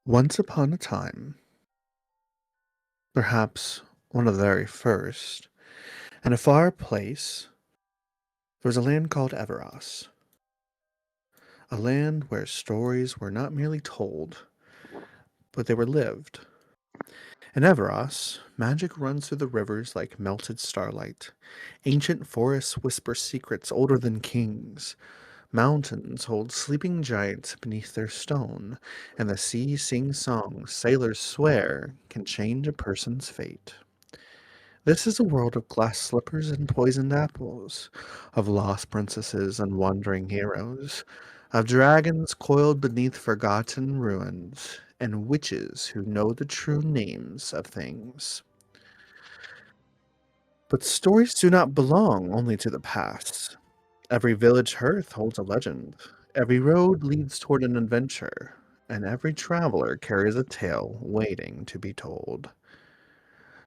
Once upon a time, perhaps one of the very first, in a far place, there was a land called Everas, a land where stories were not merely told, but they were lived. In Everas, magic runs through the rivers like melted starlight. Ancient forests whisper secrets older than kings. Mountains hold sleeping giants beneath their stone, and the sea sings songs sailors swear can change a person's fate. This is a world of glass slippers and poisoned apples, of lost princesses and wandering heroes, of dragons coiled beneath forgotten ruins, and witches who know the true names of things. But stories do not belong only to the past. Every village hearth holds a legend. Every road leads toward an adventure, and every traveler carries a tale waiting to be told.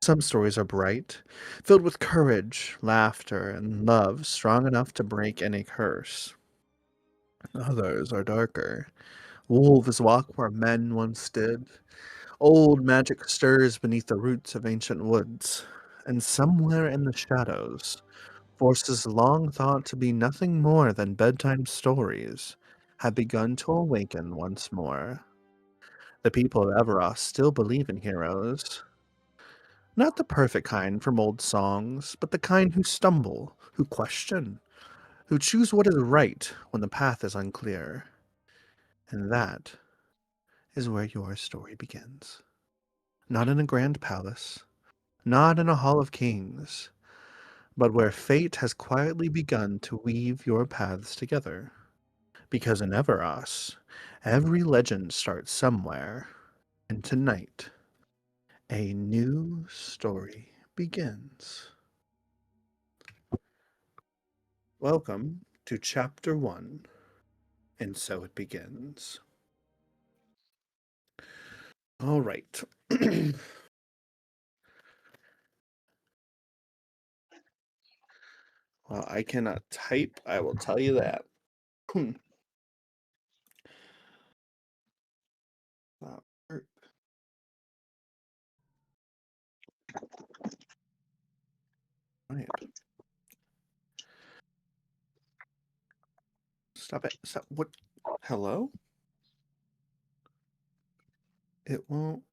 Some stories are bright, filled with courage, laughter, and love strong enough to break any curse. Others are darker. Wolves walk where men once stood. Old magic stirs beneath the roots of ancient woods. And somewhere in the shadows, forces long thought to be nothing more than bedtime stories have begun to awaken once more. The people of Everos still believe in heroes, not the perfect kind from old songs, but the kind who stumble, who question, who choose what is right when the path is unclear. And that is where your story begins. Not in a grand palace, not in a hall of kings, but where fate has quietly begun to weave your paths together. Because in Everos, every legend starts somewhere, and tonight, a new story begins. Welcome to Chapter 1. And so it begins. All right. Well, I cannot type, I will tell you that. Right. Stop it. Stop. What? Hello? It won't.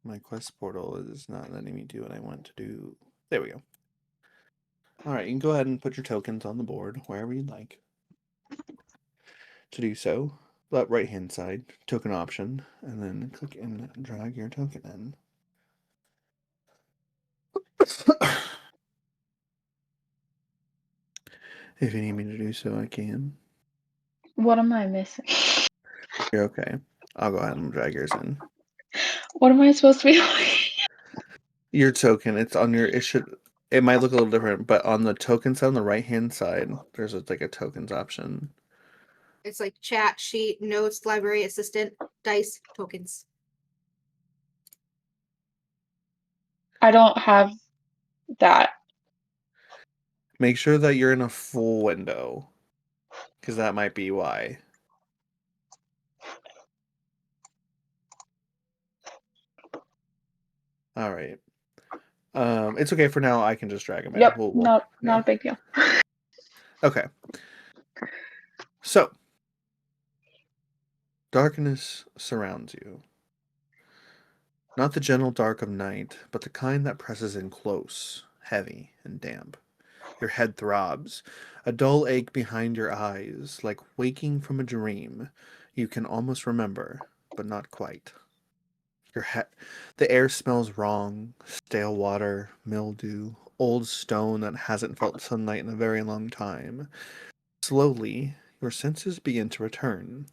My quest portal is not letting me do what I want to do. There we go. All right, you can go ahead and put your tokens on the board wherever you'd like to do so. But right hand side, token option, and then click and drag your token in. If you need me to do so, I can. What am I missing? You're okay. I'll go ahead and drag yours in. What am I supposed to be looking? Your token, it's on your, it might look a little different, but on the tokens on the right hand side, there's like a tokens option. It's like chat, sheet, notes, library, assistant, dice, tokens. I don't have that. Make sure that you're in a full window, because that might be why. All right. It's okay for now. I can just drag them in. Yep, not Yeah. a big deal. Okay. So, darkness surrounds you. Not the gentle dark of night, but the kind that presses in close, heavy, and damp. Your head throbs, a dull ache behind your eyes, like waking from a dream you can almost remember, but not quite. Your head, the air smells wrong, stale water, mildew, old stone that hasn't felt sunlight in a very long time. Slowly, your senses begin to return.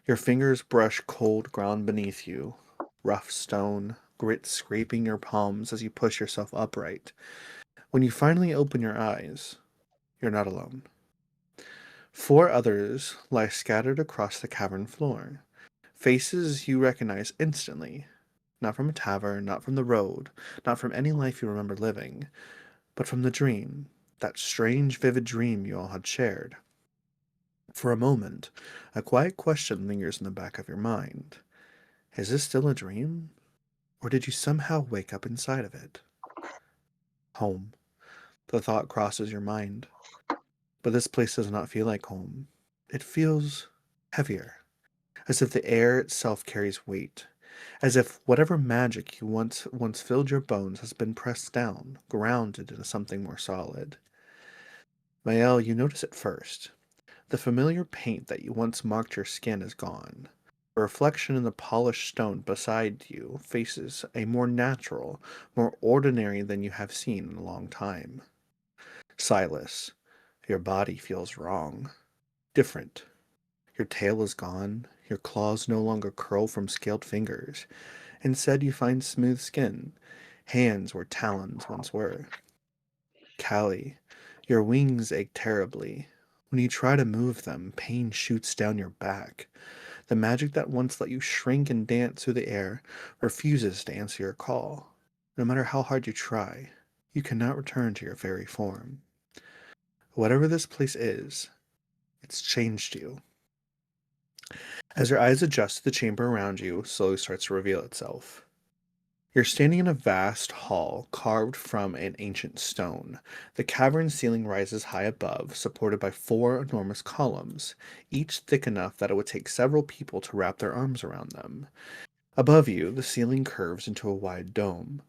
Your fingers brush cold ground beneath you, rough stone, grit scraping your palms as you push yourself upright. When you finally open your eyes, you're not alone. Four others lie scattered across the cavern floor. Faces you recognize instantly. Not from a tavern, not from the road, not from any life you remember living, but from the dream, that strange, vivid dream you all had shared. For a moment, a quiet question lingers in the back of your mind. Is this still a dream? Or did you somehow wake up inside of it? Home. The thought crosses your mind. But this place does not feel like home. It feels heavier, as if the air itself carries weight, as if whatever magic you once filled your bones has been pressed down, grounded into something more solid. Mael, you notice it first. The familiar paint that you once marked your skin is gone. The reflection in the polished stone beside you faces a more natural, more ordinary than you have seen in a long time. Silas, your body feels wrong, different. Your tail is gone, your claws no longer curl from scaled fingers. Instead, you find smooth skin, hands where talons once were. Callie, your wings ache terribly. When you try to move them, pain shoots down your back. The magic that once let you shrink and dance through the air refuses to answer your call. No matter how hard you try, you cannot return to your very form. Whatever this place is, it's changed you. As your eyes adjust, the chamber around you slowly starts to reveal itself. You're standing in a vast hall carved from an ancient stone. The cavern ceiling rises high above, supported by four enormous columns, each thick enough that it would take several people to wrap their arms around them. Above you, the ceiling curves into a wide dome.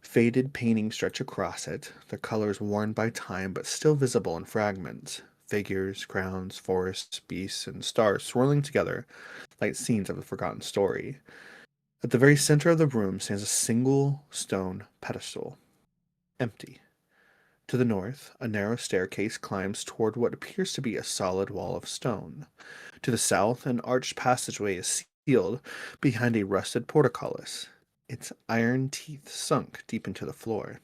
Faded paintings stretch across it, their colors worn by time but still visible in fragments. Figures, crowns, forests, beasts, and stars swirling together like scenes of a forgotten story. At the very center of the room stands a single stone pedestal, empty. To the north, a narrow staircase climbs toward what appears to be a solid wall of stone. To the south, an arched passageway is sealed behind a rusted portcullis, its iron teeth sunk deep into the floor.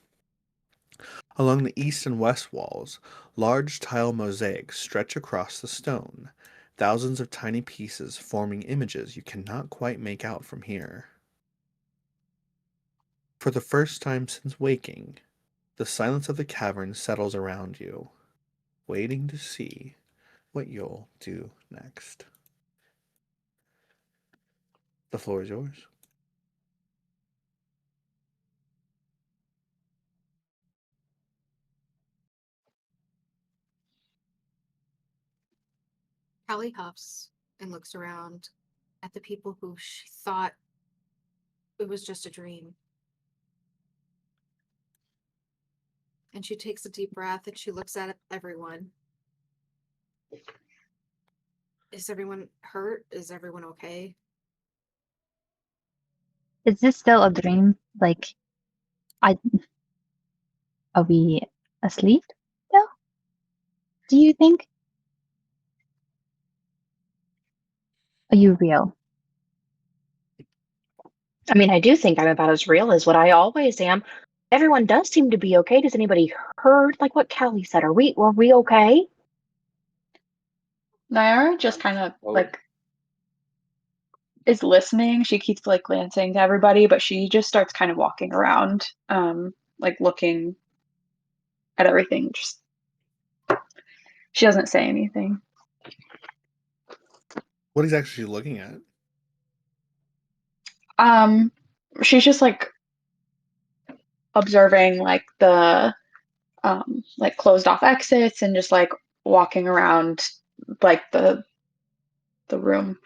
Along the east and west walls, large tile mosaics stretch across the stone, thousands of tiny pieces forming images you cannot quite make out from here. For the first time since waking, the silence of the cavern settles around you, waiting to see what you'll do next. The floor is yours. Callie huffs and looks around at the people who she thought it was just a dream. And she takes a deep breath and she looks at everyone. Is everyone hurt? Is everyone okay? Is this still a dream? Like, I are we asleep still? Do you think? Are you real? I mean, I do think I'm about as real as what I always am. Everyone does seem to be okay. Does anybody hurt? Like what Callie said, were we okay? Nyara just kind of Oh, like is listening. She keeps like glancing to everybody, but she just starts kind of walking around, like looking at everything. Just she doesn't say anything. What exactly is she looking at? Um, she's just like observing like closed off exits and just like walking around like the room.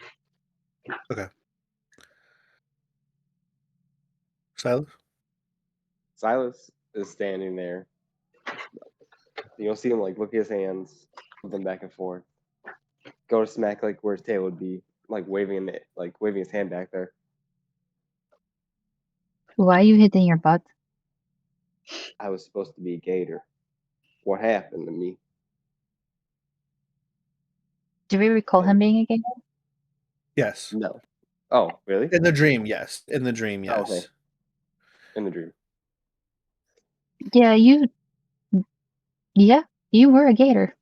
Okay. Silas? Silas is standing there. You'll see him like look at his hands, move them back and forth. Go to smack like where his tail would be, like waving his hand back there. Why are you hitting your butt? I was supposed to be a gator. What happened to me? Do we recall him And being a gamer? Yes. no. Oh, really? In the dream, yes. In the dream, Oh, okay. yes. In the dream. Yeah, yeah, you were a gator.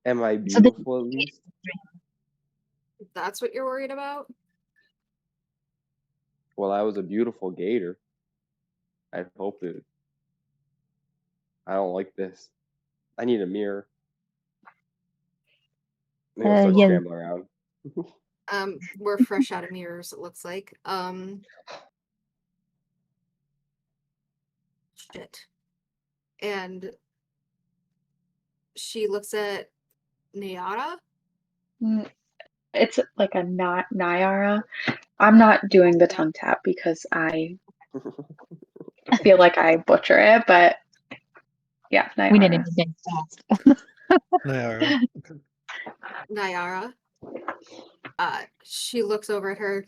Am I So did beautiful at least? That's what you're worried about? Well, I was a beautiful gator. I hope it. I don't like this. I need a mirror. They all start Yeah. scrambling around. We're fresh out of mirrors, it looks like. Shit. And she looks at Nyara. It's like a Nyara. I'm not doing the tongue tap because I feel like I butcher it, but yeah, We need to Nyara. be getting fast. Nyara. Nyara. She looks over at her.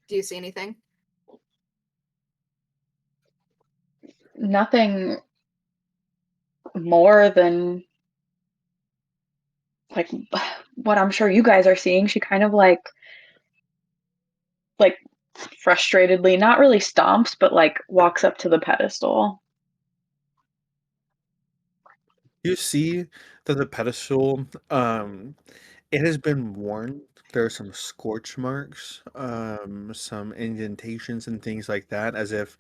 Do you see anything? Nothing more than like what I'm sure you guys are seeing. She kind of like frustratedly, not really stomps, but like walks up to the pedestal. You see that the pedestal, it has been worn. There are some scorch marks, some indentations and things like that, as if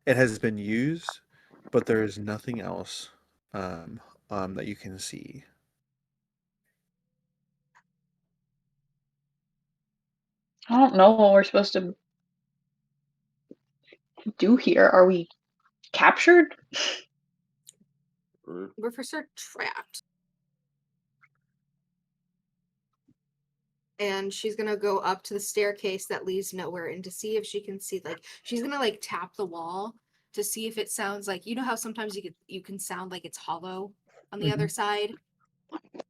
it has been used, but there is nothing else that you can see. I don't know what we're supposed to do here. Are we captured? We're for sure trapped. And she's gonna go up to the staircase that leads nowhere and to see if she can see, like, she's gonna like tap the wall to see if it sounds like, you know how sometimes you can sound like it's hollow on the other side.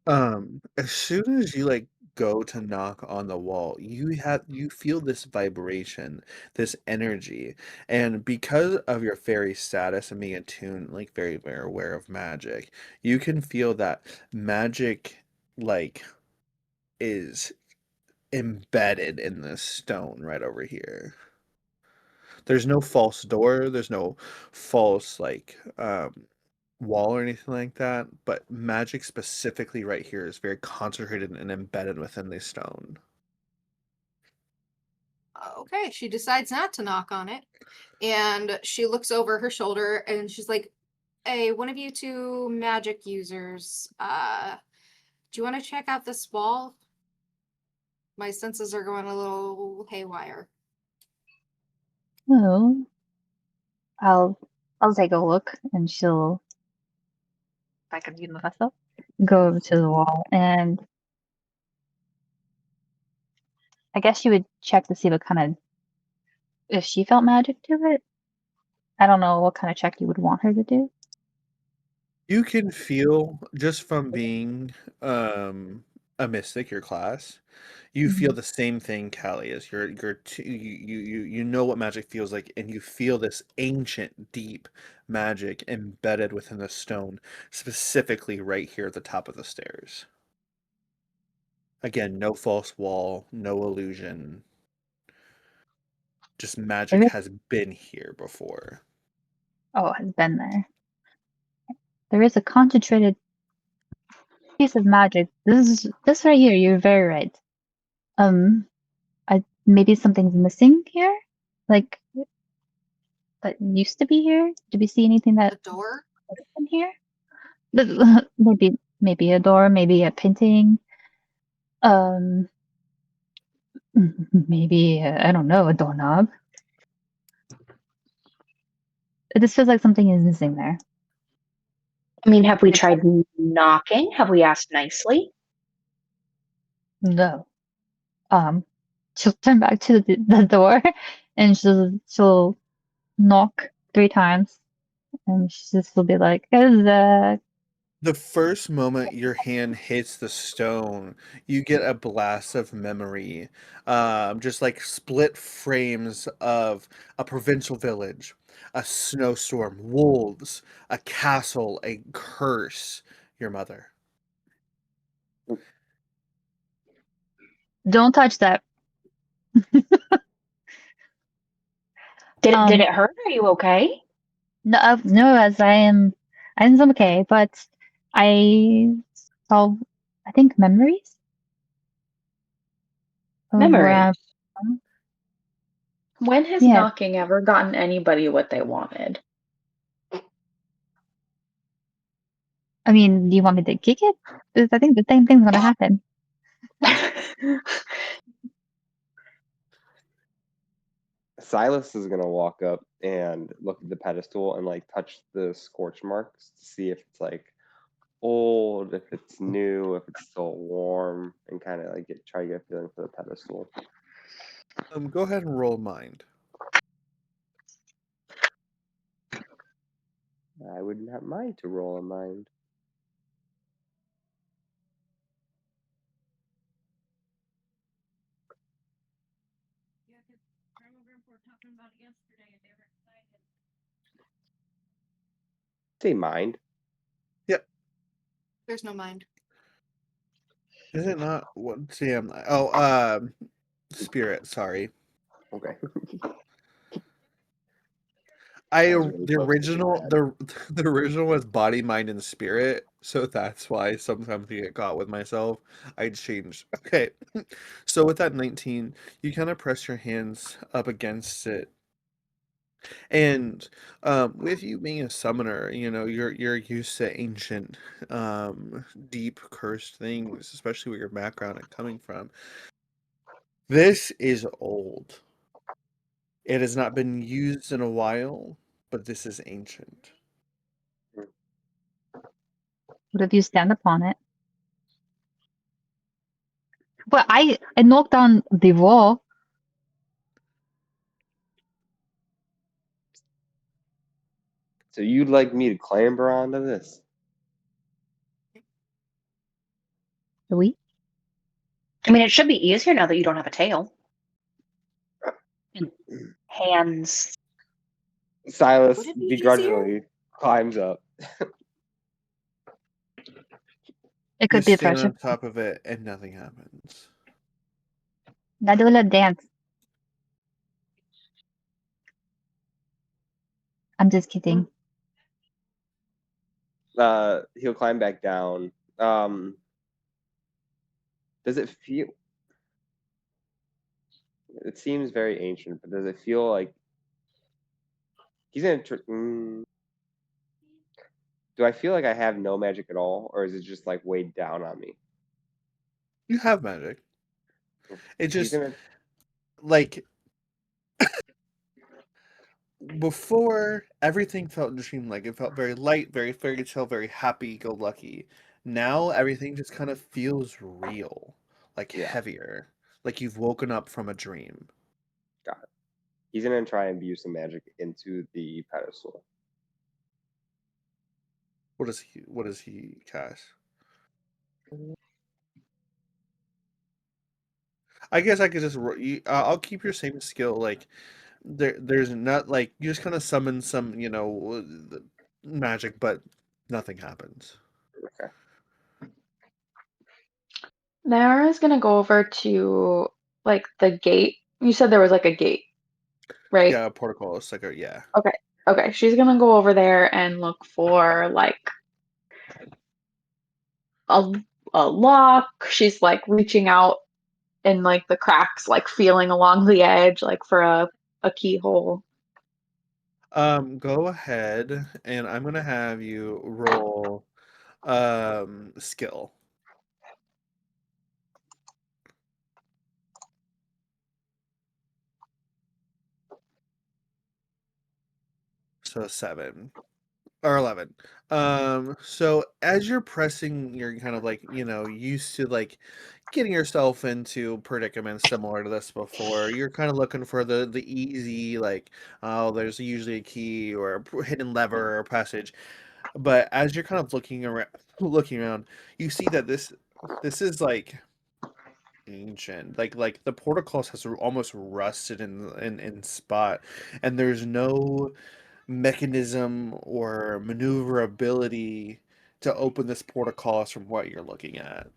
As soon as you like go to knock on the wall, you feel this vibration, this energy, and because of your fairy status and being attuned, like very, very aware of magic, you can feel that magic like is embedded in this stone right over here. There's no false door, there's no false like wall or anything like that, but magic specifically right here is very concentrated and embedded within the stone. Okay, she decides not to knock on it. And she looks over her shoulder and she's like, hey, one of you two magic users, do you want to check out this wall? My senses are going a little haywire. Oh, I'll take a look, and she'll, if I can use myself, go over to the wall, and I guess she would check to see what kind of, if she felt magic to it. I don't know what kind of check you would want her to do. You can feel just from being a mystic, your class, you feel the same thing, Callie, as you know what magic feels like, and you feel this ancient, deep magic embedded within the stone, specifically right here at the top of the stairs. Again, no false wall, no illusion. Just magic Maybe. has been here before. Oh, it has been there. There is a concentrated piece of magic. This right here. You're very right. Maybe something's missing here, like that used to be here. Do we see anything A that door? was in here? Maybe a door, maybe a painting. Um, maybe I don't know, a doorknob. It just feels like something is missing there. I mean, have we tried knocking? Have we asked nicely? No. She'll turn back to the door, and she'll knock 3 times, and she just will be like, "Who's that?" The first moment your hand hits the stone, you get a blast of memory. Just like split frames of a provincial village, a snowstorm, wolves, a castle, a curse, your mother. Don't touch that. Did it hurt? Are you okay? No, as I'm okay, but I saw, I think, memories of where Memory. I'm from. When has Yeah, knocking ever gotten anybody what they wanted? I mean, do you want me to kick it? 'Cause I think the same thing's gonna happen. Silas is gonna walk up and look at the pedestal and like touch the scorch marks to see if it's like old, if it's new, if it's still warm, and kind of like try to get a feeling for the pedestal. Go ahead and roll mind. I would not mind to roll a mind. Say mind. Yep. There's no mind. Is it not? What? See, spirit. Sorry. Okay. I That was really the close to being original bad. the original was body, mind, and spirit, so that's why sometimes I get caught with myself. I changed. Okay, so with that 19, you kind of press your hands up against it, and with you being a summoner, you're used to ancient, deep cursed things, especially with your background and coming from. This is old. It has not been used in a while, but this is ancient. What if you stand upon it? But I knocked down the wall. So you'd like me to clamber onto this? Do we? I mean, it should be easier now that you don't have a tail. And hands. Silas Would it be begrudgingly climbs up. It You could be a stand pressure. on top of it and nothing happens. Now do a little dance. I'm just kidding. He'll climb back down. Does it feel? It seems very ancient, but does it feel like he's gonna? Do I feel like I have no magic at all, or is it just like weighed down on me? You have magic. It He's just gonna. like before everything felt dreamlike. It felt very light, very fairy tale, very happy go lucky. Now everything just kind of feels real, like Yeah, heavier, like you've woken up from a dream. got it. He's gonna try and imbue some magic into the pedestal. What does he cast? I guess I could just I'll keep your same skill. Like there's not like you just kind of summon some magic, but nothing happens. Okay. Nara's gonna go over to like the gate. You said there was like a gate, right? Yeah, portcullis, like yeah. Okay. Okay. She's gonna go over there and look for like a a lock. She's like reaching out in like the cracks, like feeling along the edge, like for a keyhole. Go ahead, and I'm gonna have you roll skill. So 7 or 11. So as you're pressing, you're kind of like, used to like getting yourself into predicaments similar to this before. You're kind of looking for the easy, like, oh, there's usually a key or a hidden lever or passage. But as you're kind of looking around, you see that this is like ancient. Like the portcullis has almost rusted in spot, and there's no mechanism or maneuverability to open this portcullis from what you're looking at.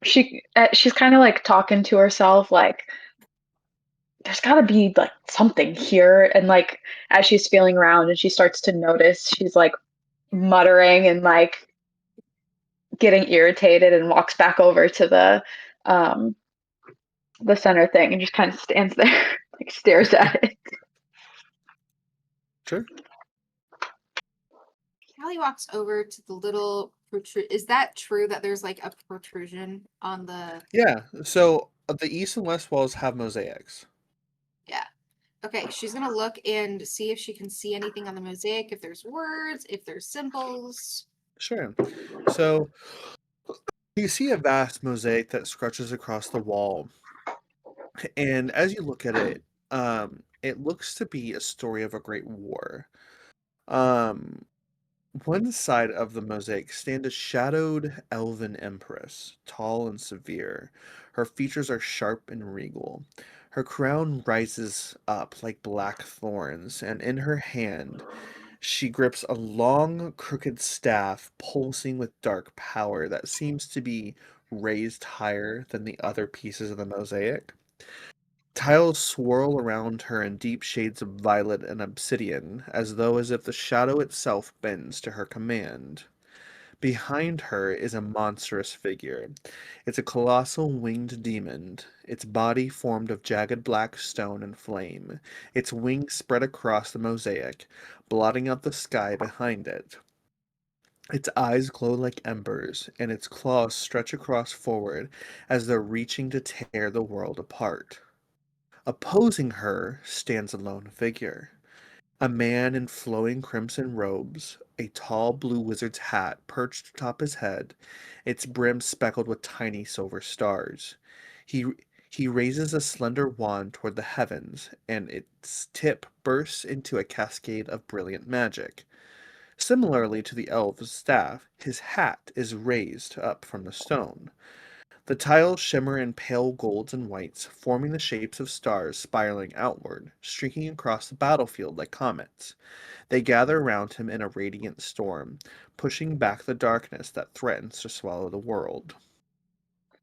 She's kind of like talking to herself, like there's got to be like something here. And like as she's feeling around and she starts to notice, she's like muttering and like getting irritated and walks back over to um the center thing and just kind of stands there, like stares at it. Sure. Callie walks over to the little protrusion. Is that true that there's like a protrusion on the? Yeah. So the east and west walls have mosaics. Yeah. Okay, she's gonna look and see if she can see anything on the mosaic, if there's words, if there's symbols. Sure. So you see a vast mosaic that stretches across the wall, and as you look at it, it looks to be a story of a great war. Um, One side of the mosaic stands a shadowed elven empress, tall and severe. Her features are sharp and regal. Her crown rises up like black thorns, and in her hand she grips a long, crooked staff pulsing with dark power that seems to be raised higher than the other pieces of the mosaic. Tiles swirl around her in deep shades of violet and obsidian, as if the shadow itself bends to her command. Behind her is a monstrous figure. It's a colossal winged demon, its body formed of jagged black stone and flame, its wings spread across the mosaic, blotting out the sky behind it. Its eyes glow like embers, and its claws stretch across forward as though reaching to tear the world apart. Opposing her stands a lone figure. A man in flowing crimson robes, a tall blue wizard's hat perched atop his head, its brim speckled with tiny silver stars. He he raises a slender wand toward the heavens, and its tip bursts into a cascade of brilliant magic. Similarly to the elf's staff, his hat is raised up from the stone. The tiles shimmer in pale golds and whites, forming the shapes of stars spiraling outward, streaking across the battlefield like comets. They gather around him in a radiant storm, pushing back the darkness that threatens to swallow the world.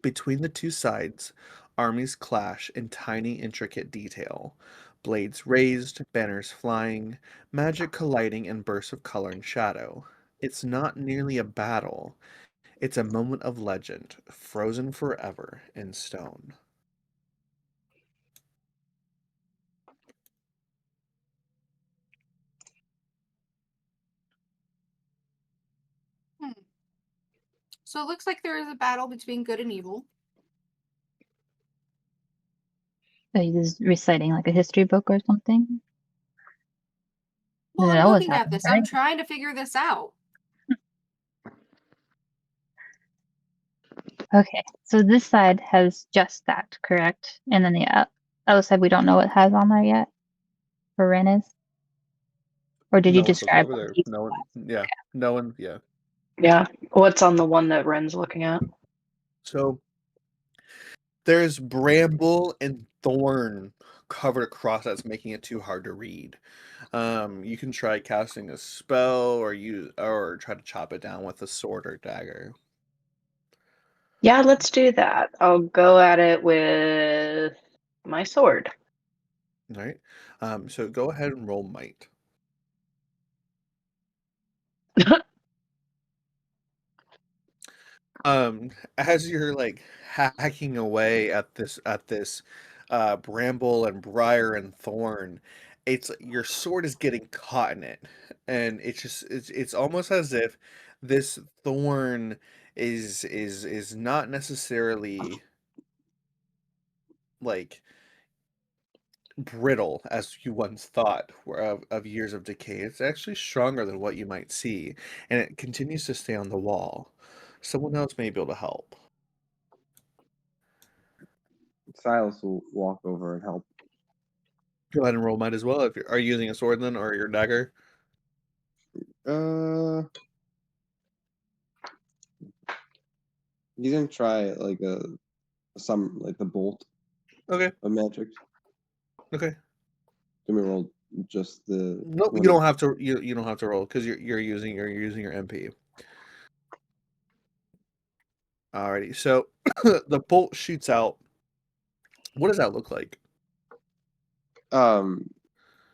Between the two sides, armies clash in tiny, intricate detail. Blades raised, banners flying, magic colliding in bursts of color and shadow. It's not nearly a battle, it's a moment of legend, frozen forever in stone. Hmm. So it looks like there is a battle between good and evil. Are you just reciting like a history book or something? Well, You I'm know what's looking at happening, this. I'm right? trying to figure this out. Okay, so this side has just that, correct? And then the other side, we don't know what has on there yet for Ren's? Or did you No one's looking describe over what there. these No one, was? yeah, no one, yeah. Yeah. What's on the one that Ren's looking at? So there's bramble and thorn covered across that's making it too hard to read. You can try casting a spell or try to chop it down with a sword or dagger. Yeah, let's do that. I'll go at it with my sword. All right. So go ahead and roll might. As you're like hacking away at this bramble and briar and thorn, it's your sword is getting caught in it, and it's almost as if this thorn is not necessarily like brittle as you once thought of years of decay. It's actually stronger than what you might see, and it continues to stay on the wall. Someone else may be able to help. Silas will walk over and help. Go ahead and roll might as well. If you're, are you using a sword then, or your dagger? Uh, you can try like some like the bolt Okay, of magic. okay. Let me roll just the. Nope, what you is- don't have to. You don't have to roll because you're using your MP. Alrighty, so the bolt shoots out. What does that look like?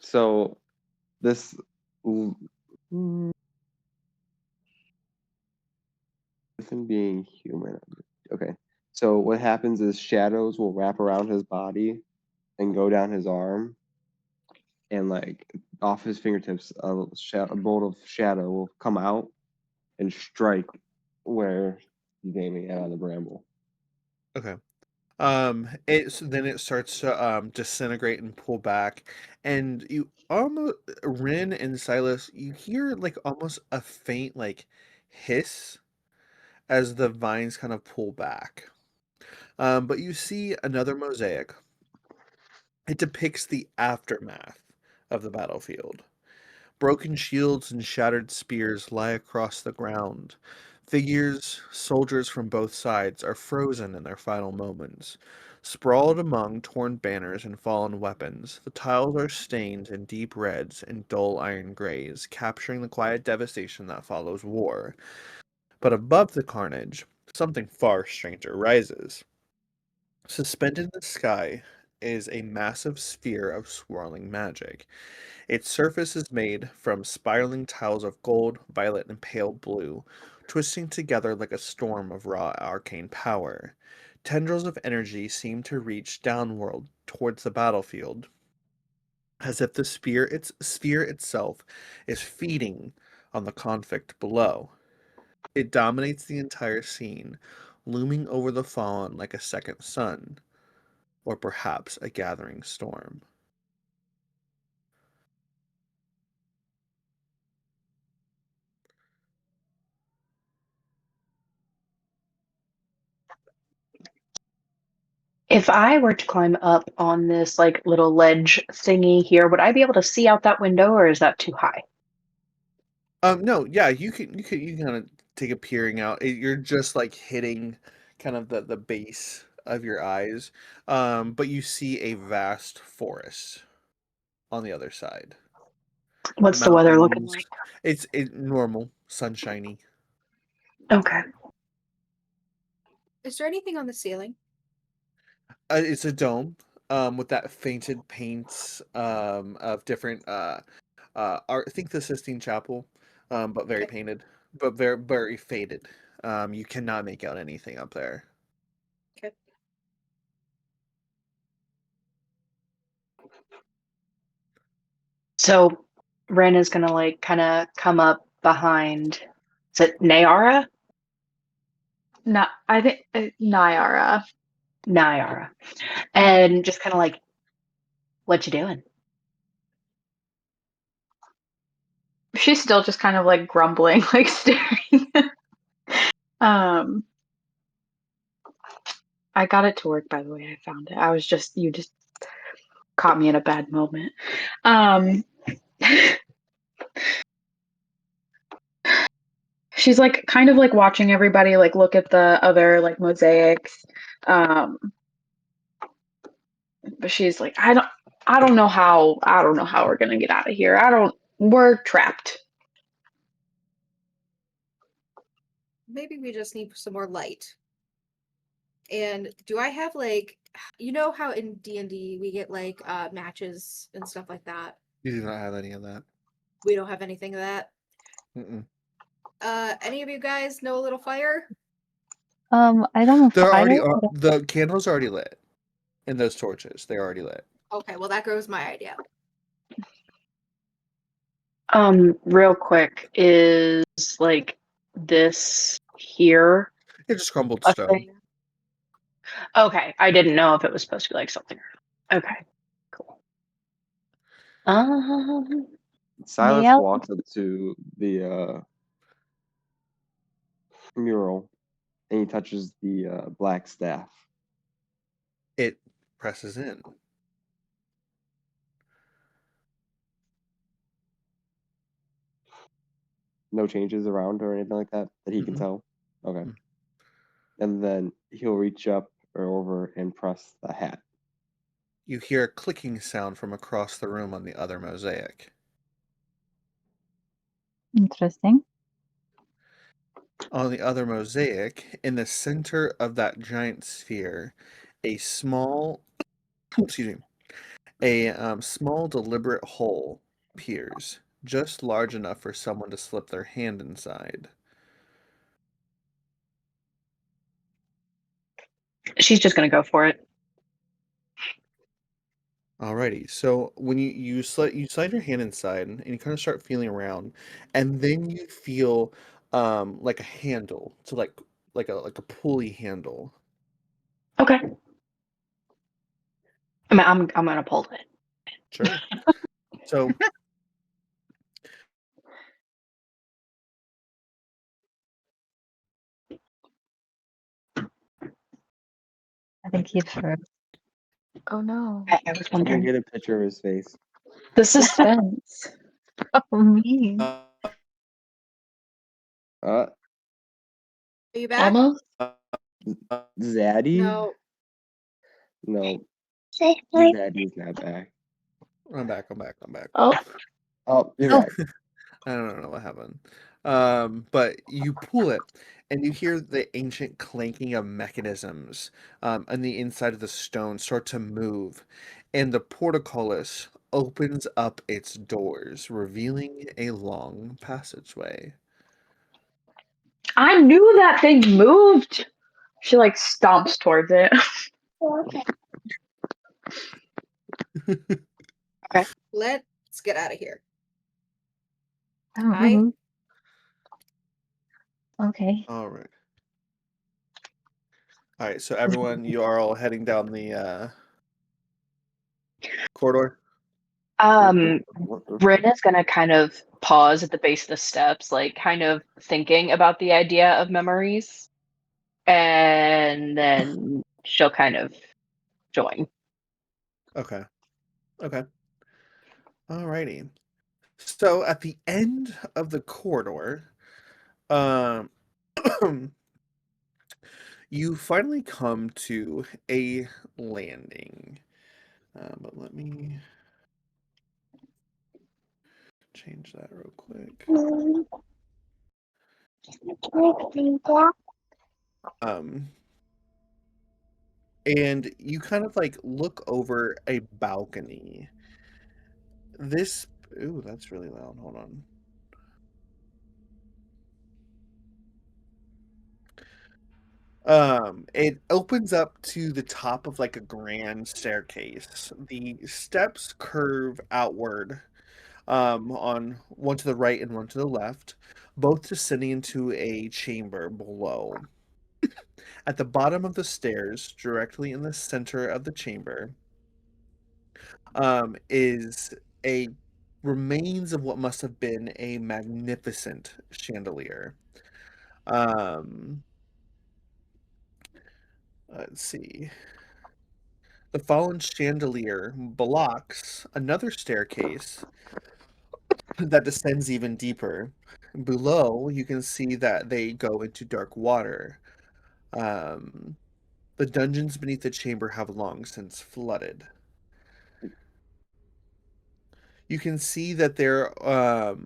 So this. Within being human. Okay. So what happens is shadows will wrap around his body and go down his arm, and like off his fingertips, a bolt of shadow will come out and strike where he's aiming at on the bramble. Okay. Then it starts to disintegrate and pull back, and you almost Rin and Silas, you hear like almost a faint like hiss as the vines kind of pull back. But you see another mosaic. It depicts the aftermath of the battlefield. Broken shields and shattered spears lie across the ground. Figures, soldiers from both sides, are frozen in their final moments. Sprawled among torn banners and fallen weapons, the tiles are stained in deep reds and dull iron grays, capturing the quiet devastation that follows war. But above the carnage, something far stranger rises. Suspended in the sky is a massive sphere of swirling magic. Its surface is made from spiraling tiles of gold, violet, and pale blue, twisting together like a storm of raw arcane power. Tendrils of energy seem to reach downward towards the battlefield, as if the sphere itself is feeding on the conflict below. It dominates the entire scene, looming over the fallen like a second sun, or perhaps a gathering storm. If I were to climb up on this like little ledge thingy here, would I be able to see out that window, or is that too high? No, yeah, you can kind of take a peering out. You're just like hitting kind of the base of your eyes, but you see a vast forest on the other side. What's the weather looking Mountains. like? It's normal, sunshiny. Okay. Is there anything on the ceiling? It's a dome, with that fainted paint, of different art. Think the Sistine Chapel, but very Okay. painted, but very faded. You cannot make out anything up there. Okay. So Ren is gonna like kind of come up behind. Is it Nayara? No, I think Nyara. Nayara, and just kind of like, what you doing? She's still just kind of like grumbling, like staring. um, I got it to work, by the way. I found it. You just caught me in a bad moment. Um, she's like kind of like watching everybody like look at the other like mosaics. Um, but she's like, I don't know how we're gonna get out of here. We're trapped. Maybe we just need some more light. And do I have like, you know how in D&D we get like matches and stuff like that? You do not have any of that. We don't have anything of that. Mm-mm. Any of you guys know a little fire? I don't know They're already fire. the candles are already lit, and those torches they're already lit. Okay, well that goes my idea. Real quick, is like this here It just crumbled a stone. thing? Okay, I didn't know if it was supposed to be like something. Okay, cool. Silas Yeah. walks up to the mural and he touches the black staff. It presses in. No changes around or anything like that that he can Mm-mm. tell. Okay. Mm. And then he'll reach up or over and press the hat. You hear a clicking sound from across the room on the other mosaic. Interesting. On the other mosaic, in the center of that giant sphere, a small, excuse me, a small deliberate hole appears, just large enough for someone to slip their hand inside. She's just gonna go for it. Alrighty. So when you slide your hand inside and you kind of start feeling around, and then you feel like a handle to like a pulley handle. Okay. I'm gonna pull it. Sure. So I think he froze. Oh no. I was I'm gonna wondering. get a picture of his face. The suspense. Oh, mean. uh, Uh, Are you back? Almost. Zaddy? No. No, Say hi. Zaddy's not back. I'm back. I'm back. I'm back. Oh, Oh, you're Oh. back. I don't know what happened. But you pull it, and you hear the ancient clanking of mechanisms on the inside of the stone start to move, and the portcullis opens up its doors, revealing a long passageway. I knew that thing moved. She like stomps towards it. Okay. Let's get out of here. Oh, Hi. okay. All right. All right. So everyone, you are all heading down the corridor. Bryn is gonna kind of pause at the base of the steps, like kind of thinking about the idea of memories, and then she'll kind of join. Okay. Okay. All righty. So at the end of the corridor, um, you finally come to a landing. But let me change that real quick. Um, and you kind of like look over a balcony. This, ooh, that's really loud. Hold on. It opens up to the top of like a grand staircase. The steps curve outward, on one to the right and one to the left, both descending into a chamber below. At the bottom of the stairs, directly in the center of the chamber, is a remains of what must have been a magnificent chandelier. Um, let's see. The fallen chandelier blocks another staircase that descends even deeper. Below, you can see that they go into dark water. Um, the dungeons beneath the chamber have long since flooded. You can see that there are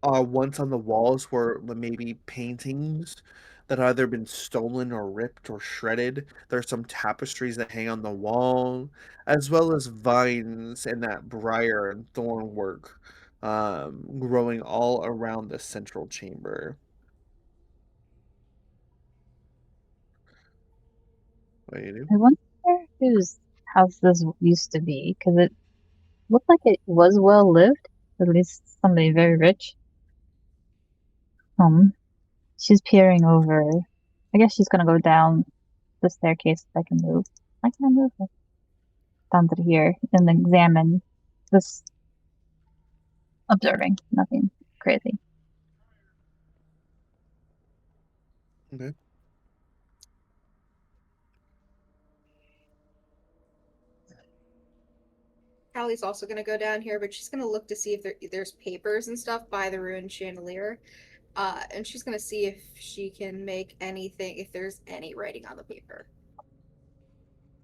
once on the walls were maybe paintings that have either been stolen or ripped or shredded. There are some tapestries that hang on the wall, as well as vines and that briar and thorn work growing all around the central chamber. What do you do? I wonder whose house this used to be, because it looked like it was well lived. At least somebody very rich. She's peering over. I guess she's gonna go down the staircase if I can move. I can move her down to here and examine this, observing nothing crazy. Okay. Callie's also going to go down here, but she's going to look to see if there's papers and stuff by the ruined chandelier. And she's going to see if she can make anything, if there's any writing on the paper.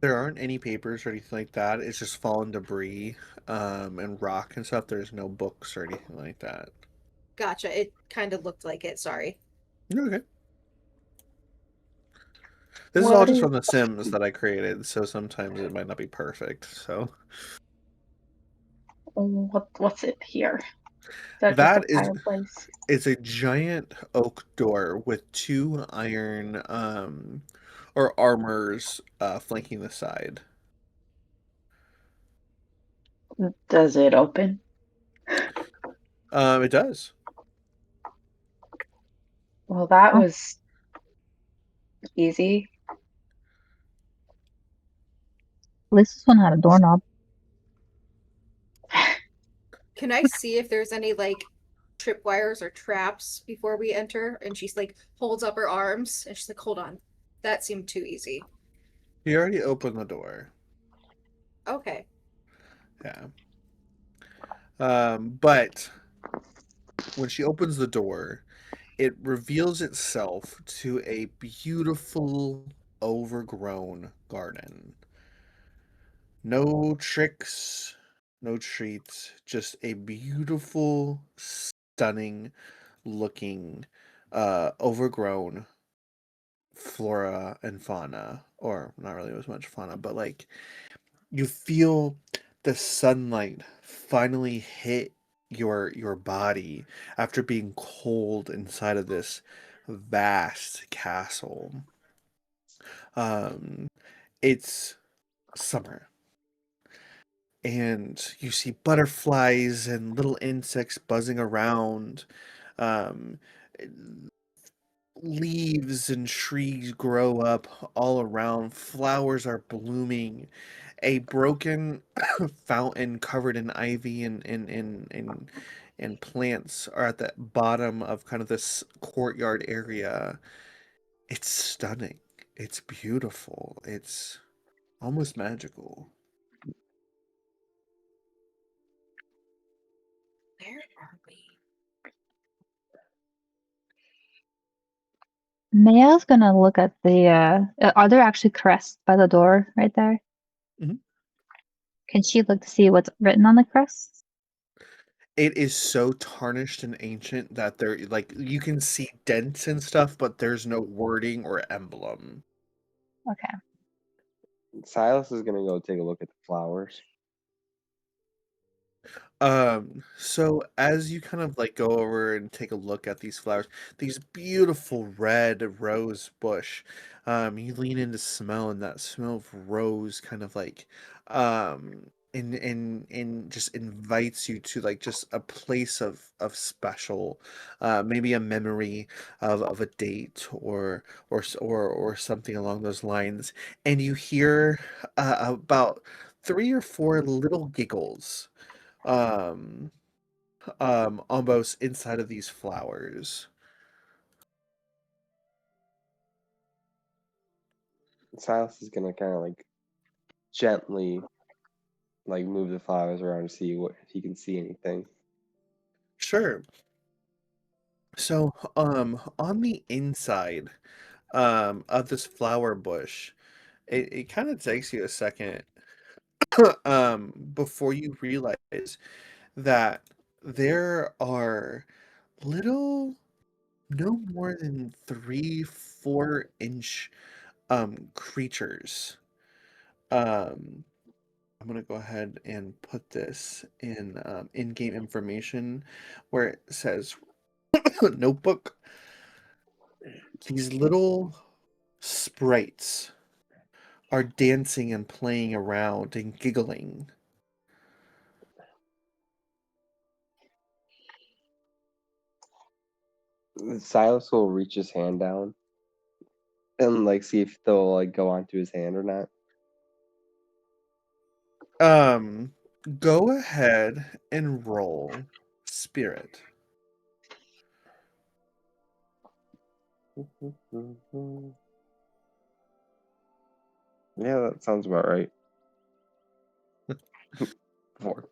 There aren't any papers or anything like that. It's just fallen debris, and rock and stuff. There's no books or anything like that. Gotcha. It kind of looked like it. Sorry. Okay. This is all what just is from The Sims that I created, so sometimes it might not be perfect. So what's it here? Is that just a that is fireplace? it's a giant oak door with two iron or armors flanking the side. Does it open? It does. Well, that Oh. was easy. At least this one had a doorknob. Can I see if there's any like tripwires or traps before we enter? And she's like holds up her arms and she's like, hold on. That seemed too easy. You already opened the door. Okay. Yeah. But when she opens the door, it reveals itself to a beautiful, overgrown garden. No tricks, no treats, just a beautiful, stunning looking, overgrown flora and fauna, or not really as much fauna, but like you feel the sunlight finally hit your body after being cold inside of this vast castle. Um, it's summer, and you see butterflies and little insects buzzing around. Um, Leaves and trees grow up all around. Flowers are blooming. A broken fountain covered in ivy and plants are at the bottom of kind of this courtyard area. It's stunning. It's beautiful. It's almost magical. Where are we? Maya's gonna look at the. Are there actually crests by the door right there? Mhm. Can she look to see what's written on the crests? It is so tarnished and ancient that there, like, you can see dents and stuff, but there's no wording or emblem. Okay. Silas is gonna go take a look at the flowers. So as you kind of like go over and take a look at these flowers, these beautiful red rose bush, you lean in to smell, and that smell of rose kind of like, and just invites you to like just a place of special, maybe a memory of a date or something along those lines, and you hear about three or four little giggles um almost inside of these flowers. Silas is gonna kind of like gently like move the flowers around to see what if he can see anything. Sure. So on the inside of this flower bush, it kind of takes you a second before you realize that there are little, no more than 3-4 inch creatures. um I'm gonna go ahead and put this in in-game information where it says notebook. These little sprites are dancing and playing around and giggling. Silas will reach his hand down and like see if they'll like go onto his hand or not. Um, Go ahead and roll spirit. Yeah, that sounds about right. 4.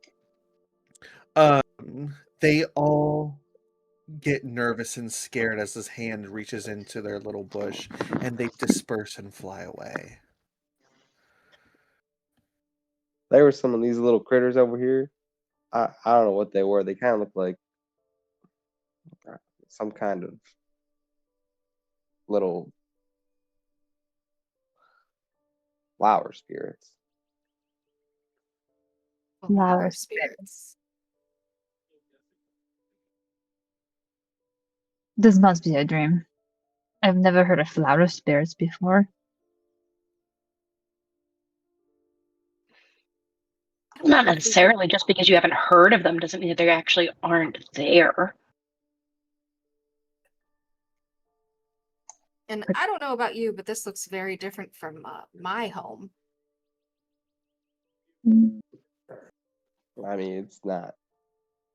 They all get nervous and scared as his hand reaches into their little bush, and they disperse and fly away. There were some of these little critters over here. I don't know what they were. They kind of look like some kind of little flower spirits. Flower spirits. This must be a dream. I've never heard of flower spirits before. Not if we necessarily. Just because you haven't heard of them doesn't mean that they actually aren't there. And I don't know about you, but this looks very different from my home. Mm, I mean, it's not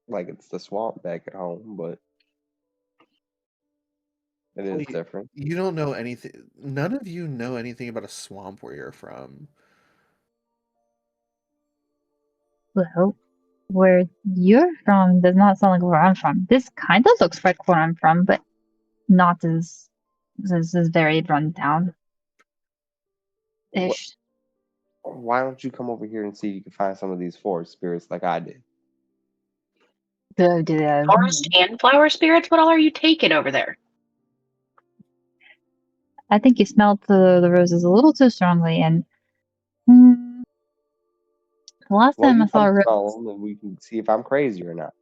like it's the swamp back at home, but it is Wait, different. you don't know anything. None of you know anything about a swamp where you're from. Well, where you're from does not sound like where I'm from. This kind of looks like where I'm from, but not as this is very run down ish. Why don't you come over here and see if you can find some of these forest spirits like I did? Forest and flower spirits? What all are you taking over there? I think you smelled the roses a little too strongly, and mm, the last Well, time I you saw come a rose, smell them, and we can see if I'm crazy or not.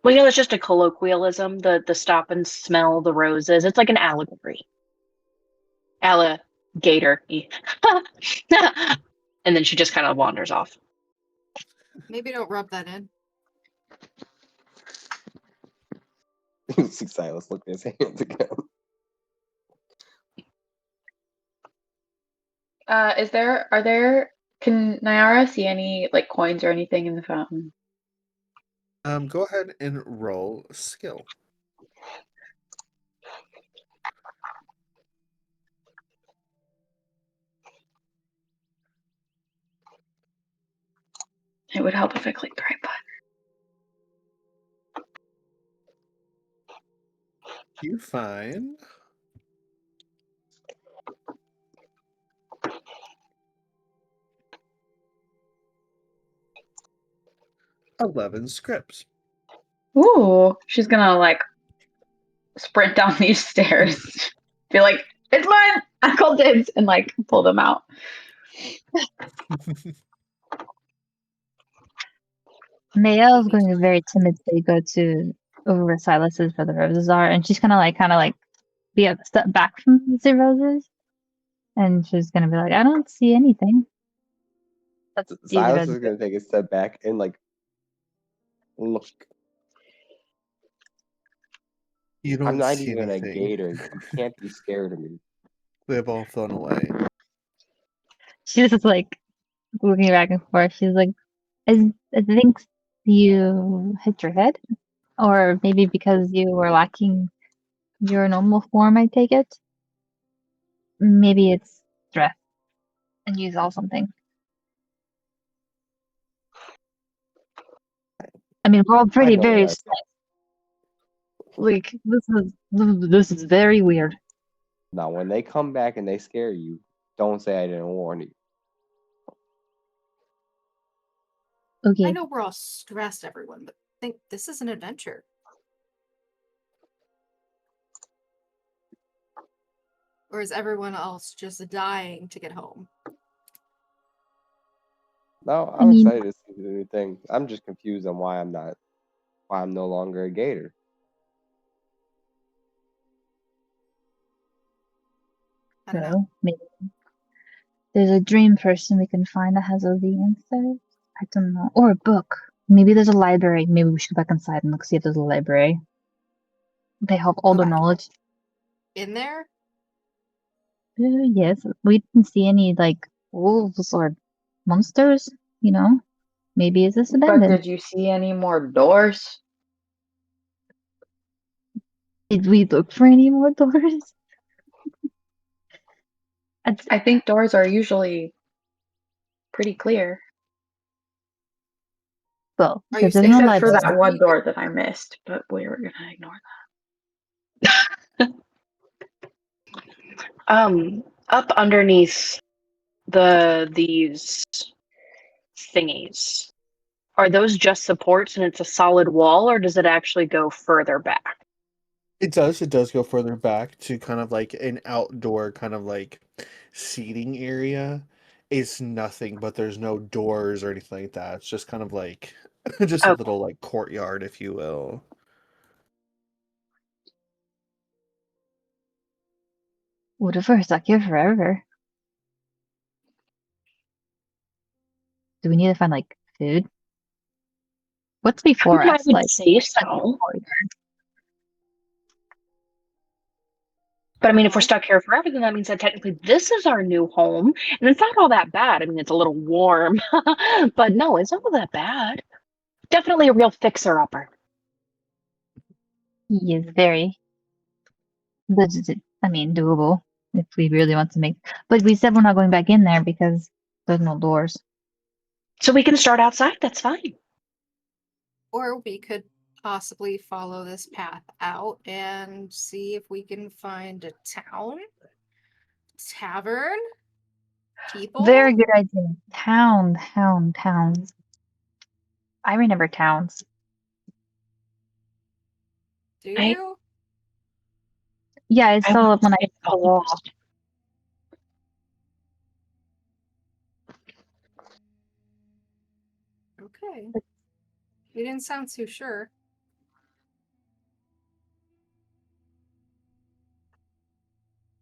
Well, it's just a colloquialism. The stop and smell the roses. It's like an allegory. Alligator. And then she just kind of wanders off. Maybe don't rub that in. You see Silas look at his hands again. Can Nyara see any like coins or anything in the fountain? Go ahead and roll skill. It would help if I clicked the right button. You find 11 scripts. Ooh, she's gonna like sprint down these stairs. Be like, it's mine! I called dibs and like pull them out. Maya is going to very timidly go to over where Silas's for the roses are, and she's gonna kind of like be a step back from the roses, and she's gonna be like, I don't see anything. That's easy Silas to is gonna take a step back and like look. You I'm don't not see even a anything. gator. You can't be scared of me. They've all flown away. She's just like looking back and forth. She's like, I think you hit your head, or maybe because you were lacking your normal form. I take it. Maybe it's stress, and you saw something. I mean, we're all I pretty know very what I saw. like this is very weird. Now, when they come back and they scare you, don't say I didn't warn you. I Okay, know we're all stressed, everyone, but think this is an adventure. Or is everyone else just dying to get home? No, I I'm mean, excited to see the new thing. I'm just confused on why I'm no longer a gator. I don't know. so maybe there's a dream person we can find that has all the answers. I don't know, or a book. Maybe there's a library. Maybe we should go back inside and look see if there's a library. They have all Go the back. knowledge. In there? Yes, we didn't see any like wolves or monsters. You know, maybe it's just But abandoned. did you see any more doors? Did we look for any more doors? I think doors are usually pretty clear. Well, Are you if there's no saying Except for this is library, that where one you door that I missed, but we were gonna ignore Up underneath these thingies. Are those just supports and it's a solid wall, or does it actually go further back? It does go further back to kind of like an outdoor kind of like seating area. It's nothing, but there's no doors or anything like that. It's just kind of like just a Okay. little like courtyard, if you will. would have stuck here forever. Do we need to find like food? What's before I us? would Like, say so. But I mean, if we're stuck here forever, then that means that technically this is our new home, and it's not all that bad. I mean, it's a little warm, but no, it's not all that bad. Definitely a real fixer-upper. he is very. I mean, doable if we really want to make. But we said we're not going back in there because there's no doors. So we can start outside. That's fine. Or we could possibly follow this path out and see if we can find a tavern, people. Very good idea. Towns. I remember towns. Do I- you? Yeah, I I saw would it when I say saw the wall. almost. Okay. You didn't sound too sure.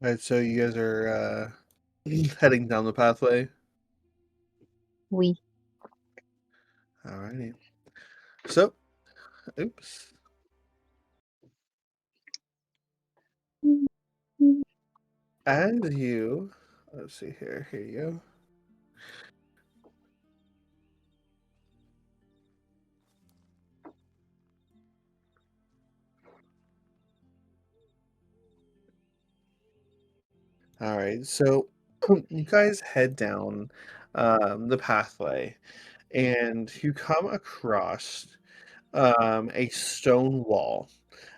Alright, so you guys are heading down the pathway. We. Alrighty. So, oops. As you, let's see here. Here you go. All right, so you guys head down the pathway, and you come across a stone wall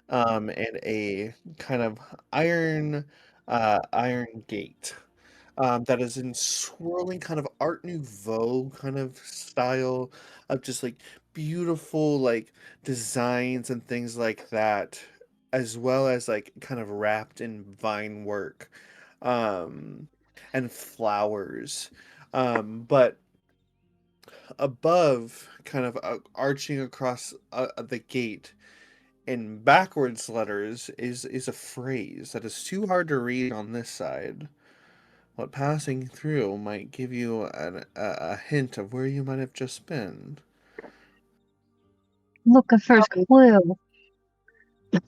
and a kind of iron iron gate that is in swirling kind of Art Nouveau kind of style of just like beautiful like designs and things like that, as well as like kind of wrapped in vine work um, and flowers. But above, kind of arching across the gate in backwards letters, is a phrase that is too hard to read on this side. What passing through might give you a hint of where you might have just been. Look, a first clue.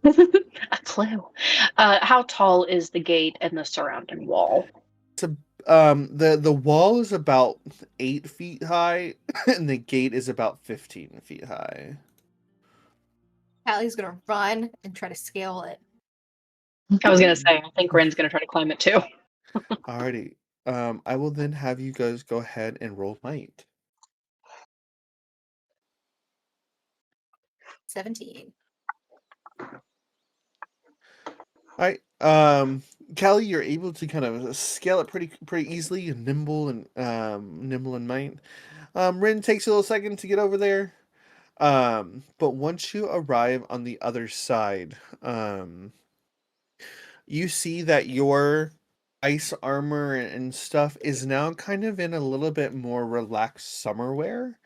A clue. How tall is the gate and the surrounding wall? The wall is about 8 feet high, and the gate is about 15 feet high. Hallie's gonna run and try to scale it. I was gonna say, I think Ren's gonna try to climb it too. Alrighty. I will then have you guys go ahead and roll might. 17. Alright. Callie, you're able to kind of scale it pretty easily, and nimble and might. Rin takes a little second to get over there. But once you arrive on the other side, you see that your ice armor and stuff is now kind of in a little bit more relaxed summer wear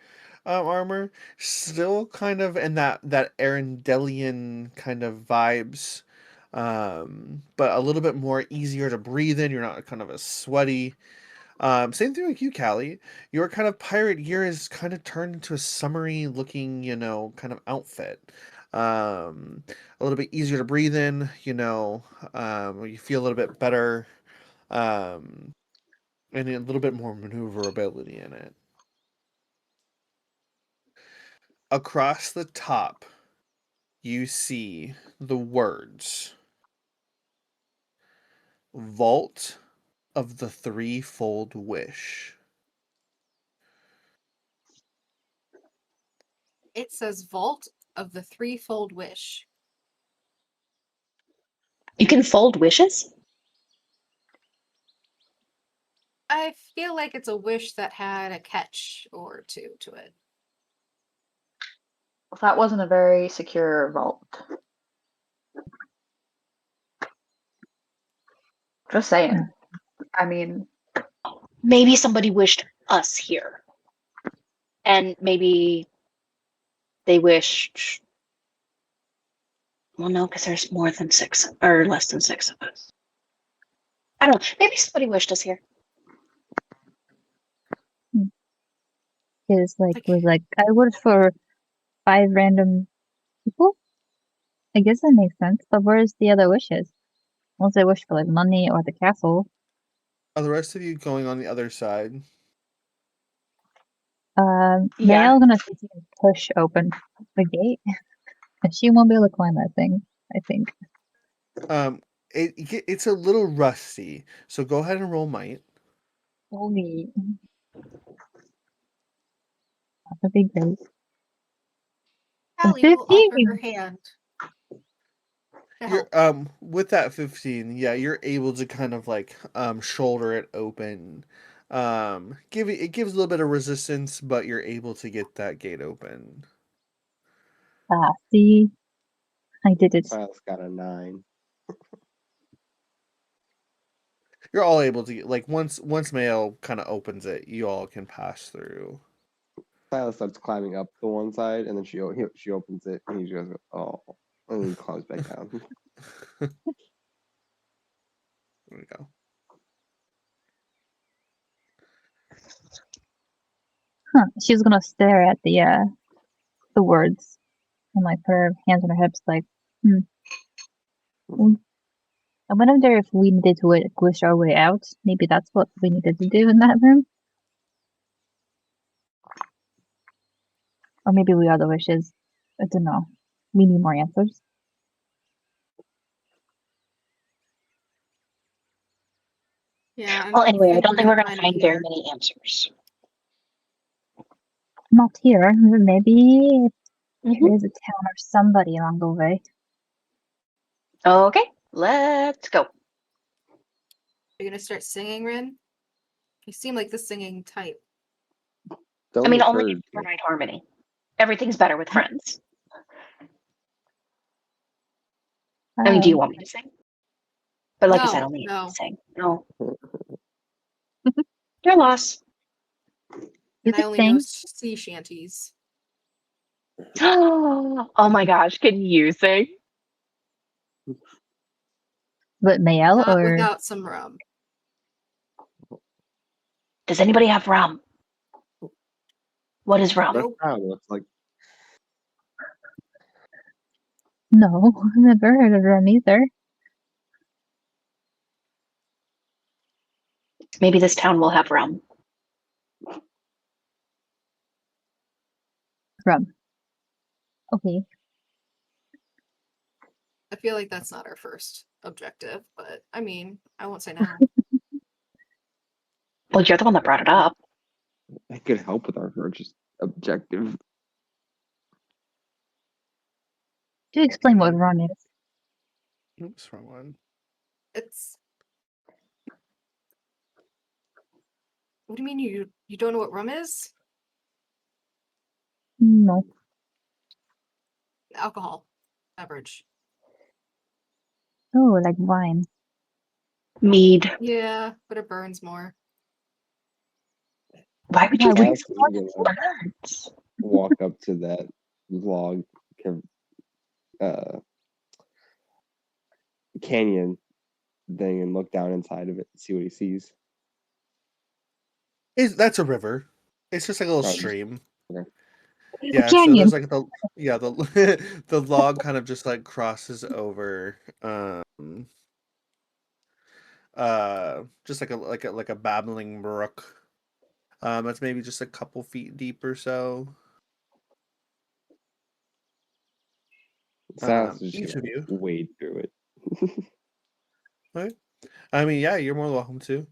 armor, still kind of in that Arendelian kind of vibes, but a little bit more easier to breathe in. You're not kind of as sweaty. Same thing with you, Callie. Your kind of pirate gear is kind of turned into a summery looking, kind of outfit. A little bit easier to breathe in, you feel a little bit better, um, and a little bit more maneuverability in it. Across the top, you see the words Vault of the Threefold Wish. It says Vault of the Threefold Wish. You can fold wishes? I feel like it's a wish that had a catch or two to it. Well, that wasn't a very secure vault. Just saying. I mean, Maybe somebody wished us here. And maybe they wished. Well, no, because there's more than 6 or less than 6 of us. I don't know. Maybe somebody wished us here. His was like, I voted for 5 random people. I guess that makes sense. But where's the other wishes? Unless they wish for like money or the castle. Are the rest of you going on the other side? Yeah. Maya's gonna see if she can push open the gate. And she won't be able to climb that thing, I think. It's a little rusty, so go ahead and roll might. Holy. That would be great. Allie will 15? offer her hand to You're help. with that 15, yeah, you're able to kind of like shoulder it open. It gives a little bit of resistance, but you're able to get that gate open. See? I did it. Silas got a 9. You're all able to get, like, once Mayo kind of opens it, you all can pass through. Silas starts climbing up the one side, and then she opens it, and he goes, "Oh," and then he climbs back down. There we go. Huh. She's gonna stare at the words and like put her hands on her hips like, I wonder if we needed to wish our way out. Maybe that's what we needed to do in that room. Or maybe we are the wishes. I don't know. We need more answers. Yeah. Well, anyway, I don't think we're gonna going to find very many answers. Not here. Maybe Mhm. there's a town or somebody along the way. Okay, let's go. Are you gonna start singing, Rin? You seem like the singing type. Don't I mean, make only her if we provide harmony. Everything's better with friends. I mean, do you want me to sing? But like I said, only if No. you sing. No. Your loss. You And I could only know sing. sea shanties. Oh my gosh, can you sing? But Mayel Not or without some rum. Does anybody have rum? What is rum? Nope. looks like. no? I've never heard of them either. Maybe this town will have rum. Rum. Okay. I feel like that's not our first objective, but I mean, I won't say no. Well, you're the one that brought it up. I could help with our first objective. Do explain what rum is. Oops, wrong one. It's. What do you mean you don't know what rum is? No. Alcohol beverage. Oh, like wine. Mead. Yeah, but it burns more. Why would Why you would think you- it burns? Walk up to that log canyon thing and look down inside of it and see what he sees. That's a river. It's just like a little Oh, just- stream. okay. Yeah, so canyon. there's like the the log kind of just like crosses over just like a babbling brook. It's maybe just a couple feet deep or so. Silas is Each just of you. wade through it. Okay. I mean, yeah, you're more than welcome to.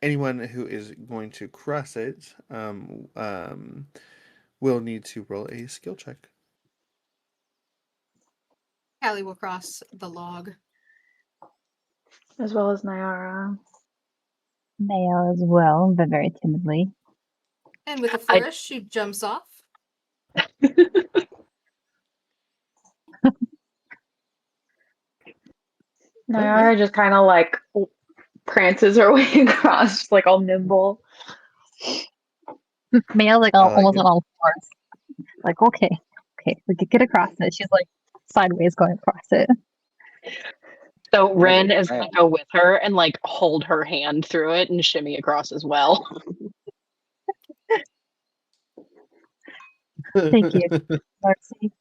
Anyone who is going to cross it will need to roll a skill check. Callie will cross the log. As well as Nyara. Mayel as well, but very timidly. And with a flourish, she jumps off. Nyara just kind of like prances her way across, just like all nimble. Mayel like I like almost it. on all fours. Like, okay, we could get across it. She's like sideways going across it. So Ren is Right. going to go with her and like hold her hand through it and shimmy across as well. Thank you, Marcy.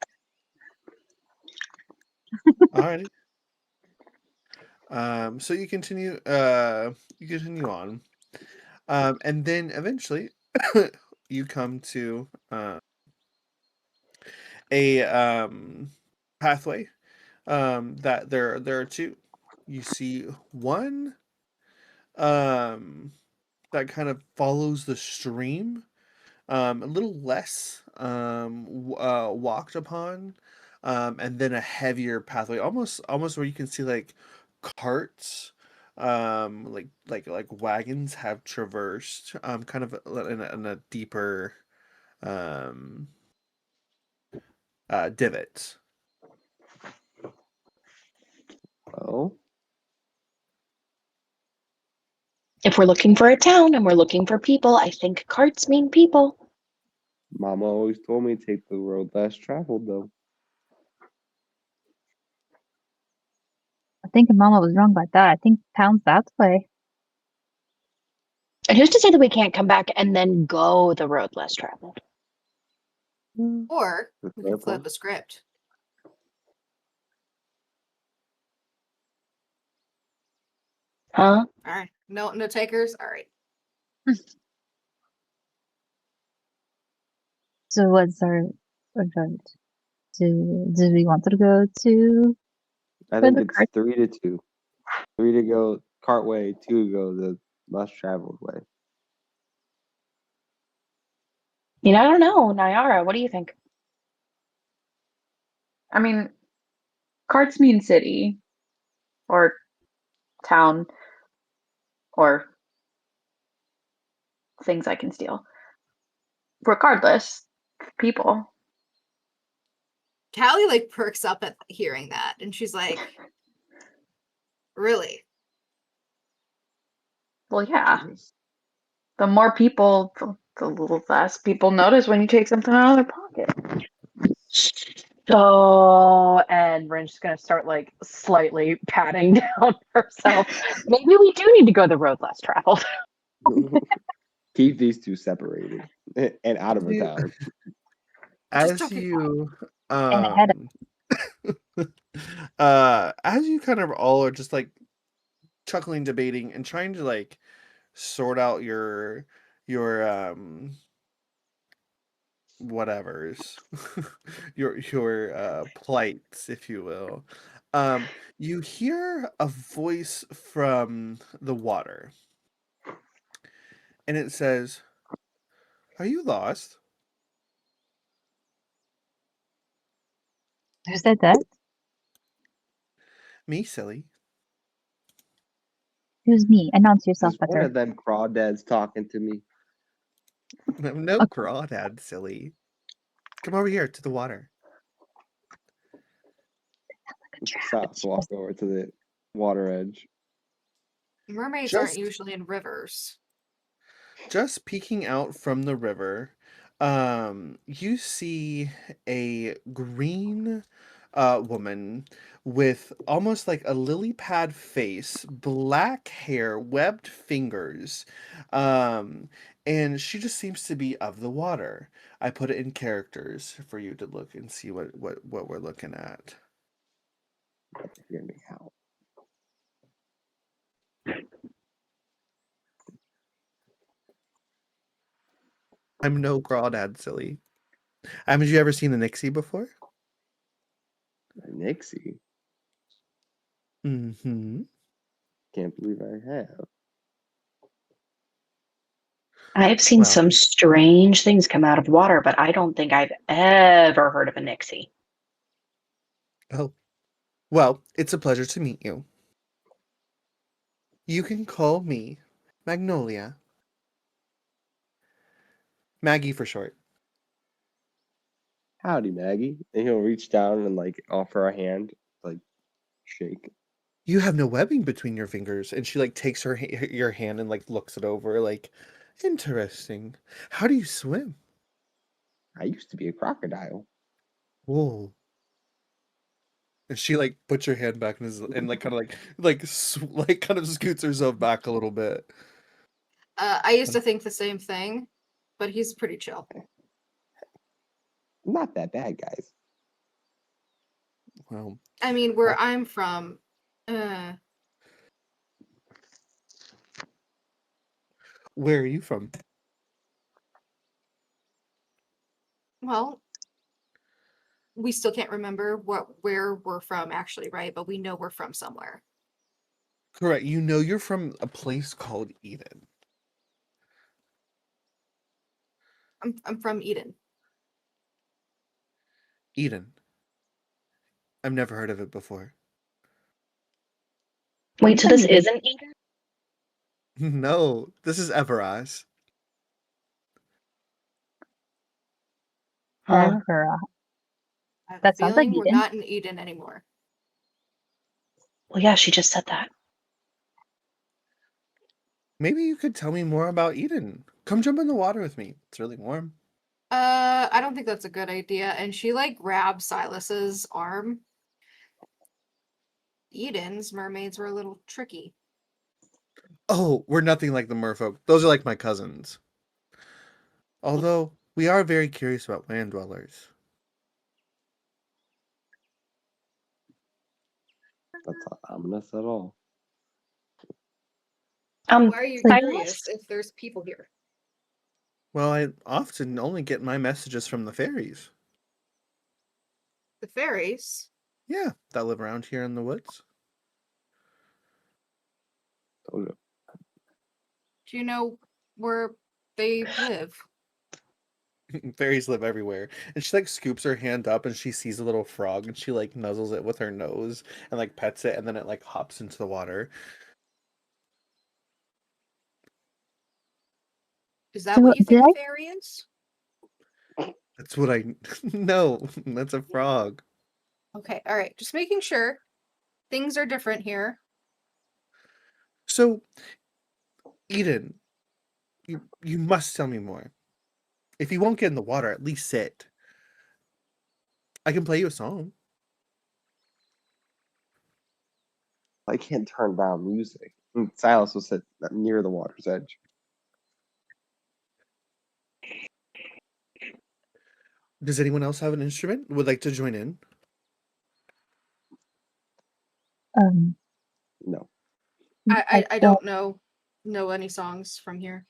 Alrighty. So you continue on. And then eventually you come to a pathway. That there are two. You see one that kind of follows the stream, a little less walked upon, and then a heavier pathway, almost where you can see like carts, like wagons have traversed, kind of in a deeper um, divot. Oh, If we're looking for a town and we're looking for people, I think carts mean people. Mama always told me to take the road less traveled, though. I think Mama was wrong about that. I think town's that way. And who's to say that we can't come back and then go the road less traveled? Or That's we fair can flip point. the script. Huh? All right. No takers. All right. So what's our vote? Do we want to go to I where think the it's cart? 3-2. 3 to go cart way, 2 to go the less traveled way. You know, I don't know. Nyara, what do you think? I mean, carts mean city or town or things I can steal. Regardless, people. Callie like perks up at hearing that, and she's like, "Really?" Well, yeah. Yes. The more people, the little less people notice when you take something out of their pocket. So, and Rin's gonna start like slightly patting down herself. Maybe we do need to go the road less traveled. Keep these two separated and out of a You- town. Just As don't get you And ahead of as you kind of all are just like chuckling, debating, and trying to like sort out your whatevers, your plights, if you will. You hear a voice from the water, and it says, "Are you lost?" who said that? Me, silly. Who's me? Announce yourself Is one better. of them crawdads talking to me? No Okay. crawdad, silly. Come over here to the water. Stops, walk over to the water edge. Mermaids aren't Just usually in rivers. just peeking out from the river, you see a green woman with almost like a lily pad face, black hair, webbed fingers, and she just seems to be of the water. I put it in characters for you to look and see what we're looking at. Hear me out. I'm no crawdad, silly. Haven't you ever seen a Nixie before? Nixie. Mm-hmm. Can't believe I have. I've seen Well, some strange things come out of water, but I don't think I've ever heard of a Nixie. oh, well, it's a pleasure to meet you. You can call me Magnolia. Maggie for short. Howdy, Maggie. And he'll reach down and like offer a hand, like shake. You have no webbing between your fingers, and she like takes your hand and like looks it over, like, interesting. How do you swim? I used to be a crocodile. Whoa. And she like puts her hand back and like kind of like kind of scoots herself back a little bit. I used to think the same thing, but he's pretty chill. Not that bad, guys. Well, I mean, where I'm from, uh, where are you from? well, we still can't remember where we're from actually, right? But we know we're from somewhere. Correct. You know you're from a place called Eden. I'm from Eden. Eden. I've never heard of it before. Wait, so this isn't Eden? No, this is Everas. Huh. Ever. I have a That sounds like feeling we're Eden. not in Eden anymore. Well, yeah, she just said that. Maybe you could tell me more about Eden. Come jump in the water with me. It's really warm. I don't think that's a good idea. And she like grabs Silas's arm. Eden's mermaids were a little tricky. Oh, we're nothing like the merfolk. Those are like my cousins. Although, we are very curious about land dwellers. That's not ominous at all. Why are you Like- curious if there's people here? Well, I often only get my messages from the fairies. The fairies? Yeah, that live around here in the woods. Told you. Do you know where they live? Fairies live everywhere. And she like scoops her hand up and she sees a little frog and she like nuzzles it with her nose and like pets it and then it like hops into the water. Is that So what you did think a I? fairy is? That's what I no, that's a frog. Okay, all right. Just making sure. Things are different here. So, Eden, you must tell me more. If you won't get in the water, at least sit. I can play you a song. I can't turn down music. And Silas will sit near the water's edge. Does anyone else have an instrument? Would like to join in? No. I don't know any songs from here.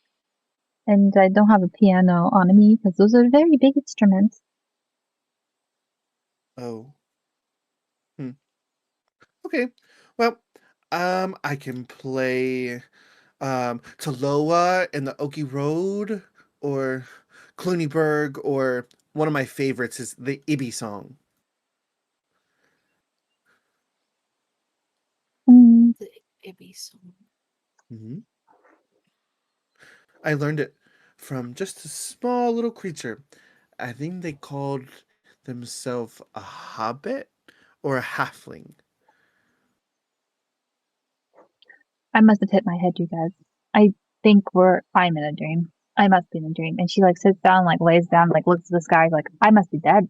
And I don't have a piano on me because those are very big instruments. Oh. Okay. Well, I can play Taloa and the Oki Road or Clooneyburg or one of my favorites is the Ibby song. Mm, The Ibby song. hmm I learned it from just a small little creature. I think they called themselves a hobbit or a halfling. I must have hit my head, you guys. I think I'm in a dream. I must be in a dream. And she like sits down, like lays down, like looks at the sky, like I must be dead.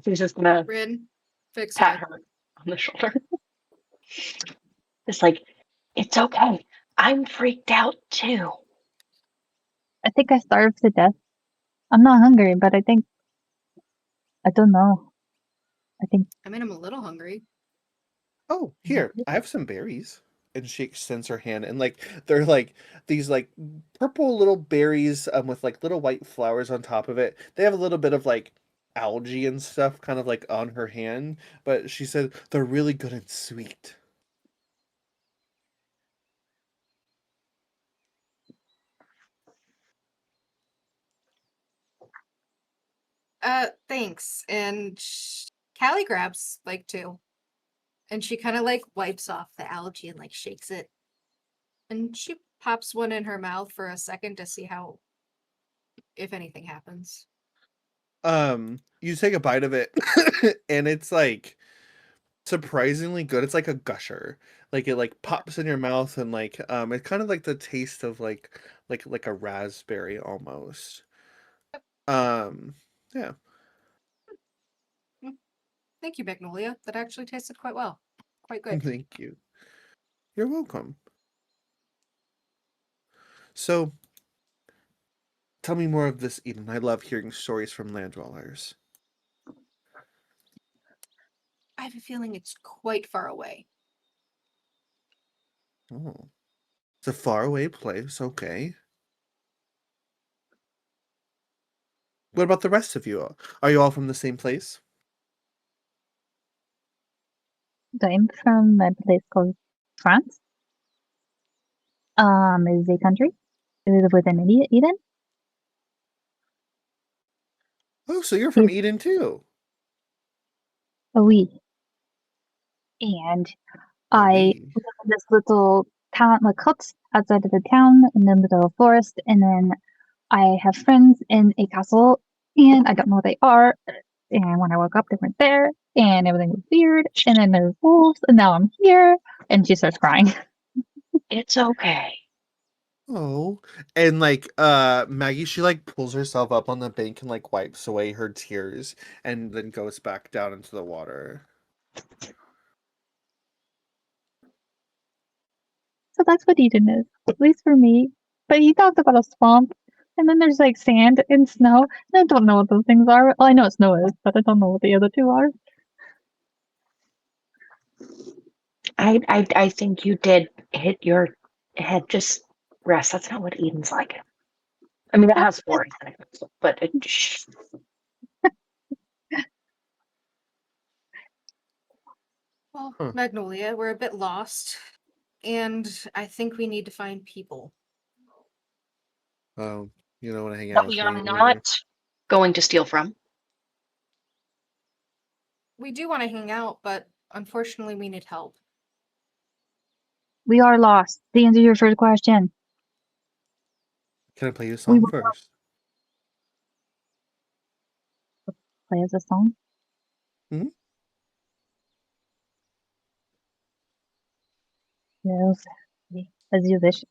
She's just gonna Rin, fix pat her. her on the shoulder. It's like, it's okay. I'm freaked out too. I think I starved to death. I'm not hungry, but I don't know. I think I mean, I'm a little hungry. Oh, here, I have some berries. And she extends her hand, and like they're like these like purple little berries with like little white flowers on top of it. They have a little bit of like algae and stuff kind of like on her hand, but she said they're really good and sweet. Thanks. And Callie grabs like two. And she kind of like wipes off the algae and like shakes it. And she pops one in her mouth for a second to see how, if anything happens. You take a bite of it and it's like surprisingly good. It's like a gusher. Like it like pops in your mouth and like it's kind of like the taste of like a raspberry almost. Um yeah. Mm, Thank you, Magnolia. That actually tasted quite well. Quite good. Thank you. You're welcome. So Tell me more of this, Eden. I love hearing stories from land dwellers. I have a feeling it's quite far away. Oh. It's a faraway place, okay. What about the rest of you? Are you all from the same place? I'm from a place called France. Is a country. It is within Eden. Oh, so you're from It's Eden too. a we. And Oh, I we. live in this little town, like huts outside of the town in the middle of forest, and then I have friends in a castle, and I don't know what they are. And when I woke up, they weren't there, and everything was weird. And then there's wolves, and now I'm here. And she starts crying. It's okay. Oh. And like Maggie, she like pulls herself up on the bank and like wipes away her tears and then goes back down into the water. So that's what Eden is, at least for me. But he talked about a swamp, and then there's like sand and snow, and I don't know what those things are. Well, I know what snow is, but I don't know what the other two are. I think you did hit your head. Just rest. That's not what Eden's like. I mean, it has forest in it, but Well, Huh. Magnolia, we're a bit lost, and I think we need to find people. Oh, you don't want to hang out that with we me are any not longer. going to steal from. We do want to hang out, but unfortunately, we need help. We are lost. The answer to your first question. Can I play you a We song will first? play us a song. Mhm. Yes, as you wish.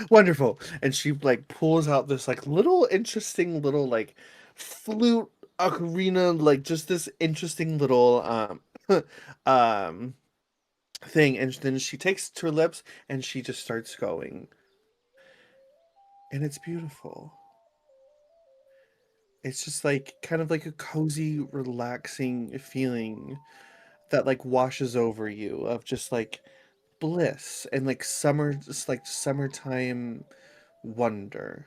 Wonderful. And she like pulls out this like little interesting little like flute ocarina, like just this interesting little um thing, and then she takes it to her lips and she just starts going. And it's beautiful. It's just like kind of like a cozy, relaxing feeling that like washes over you of just like bliss and like summer, just like summertime wonder.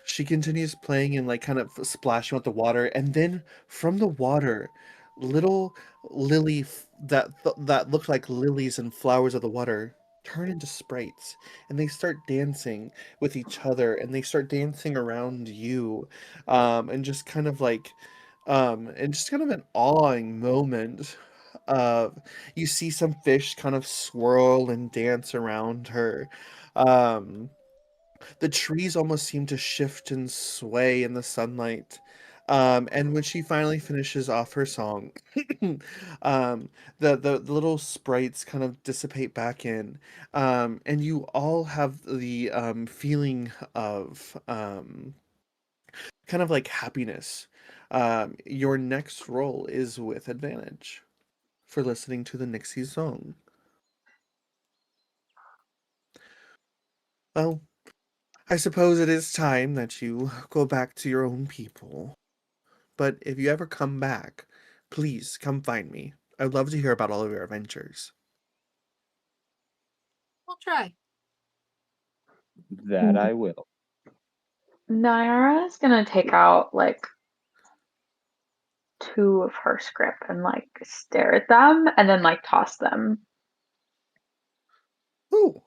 She continues playing and like kind of splashing with the water, and then from the water, little that look like lilies and flowers of the water turn into sprites, and they start dancing with each other, and they start dancing around you, and just kind of like, and just kind of an awing moment. You see some fish kind of swirl and dance around her. Um, the trees almost seem to shift and sway in the sunlight. And when she finally finishes off her song, um, the little sprites kind of dissipate back in, and you all have the feeling of kind of like happiness. Your next roll is with advantage for listening to the Nixie song. Well, I suppose it is time that you go back to your own people. But if you ever come back, please come find me. I'd love to hear about all of your adventures. We'll try. That I will. Naira's gonna take out like two of her script and like stare at them and then like toss them Ooh,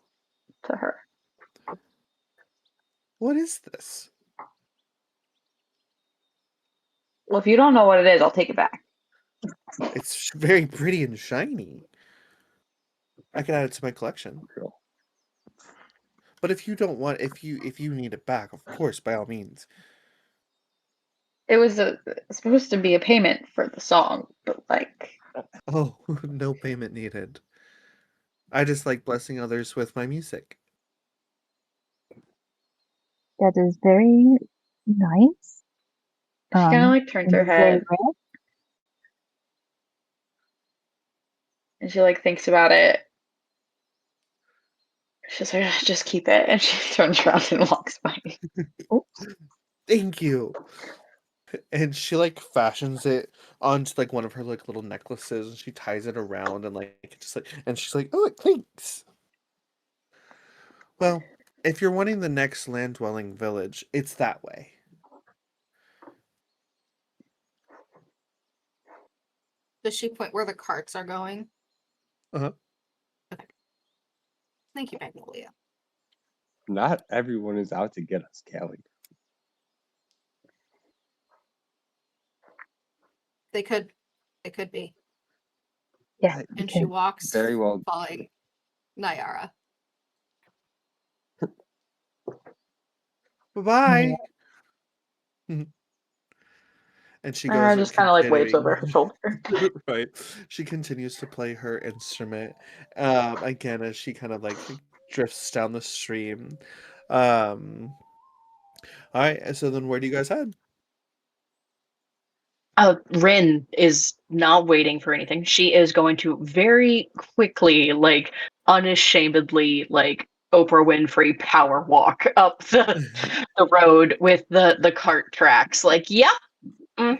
to her. what is this? Well, if you don't know what it is, I'll take it back. It's very pretty and shiny. I can add it to my collection. Girl. But if you don't want, if you need it back, of course, by all means. It was supposed to be a payment for the song, but like Oh, no payment needed. I just like blessing others with my music. That is very nice. she kind of like turns And her it's very head rare. and she like thinks about it. She's like, just keep it. And she turns around and walks by. Oops. Thank you. And she like fashions it onto like one of her like little necklaces, and she ties it around and like just like, and she's like, "Oh, thanks." Well, if you're wanting the next land dwelling village, it's that way. Does she point where the carts are going? Uh-huh. Thank you, Magnolia. Not everyone is out to get us, Callie. They could be. Yeah. I- And she walks Very well. by Nyara. Bye-bye. And she goes Just kind of like waves over her shoulder. right. She continues to play her instrument. Again, as she kind of like drifts down the stream. All right. So then, where do you guys head? Rin is not waiting for anything. She is going to very quickly, like unashamedly, like Oprah Winfrey power walk up the road with the cart tracks. Like, yep. Uh,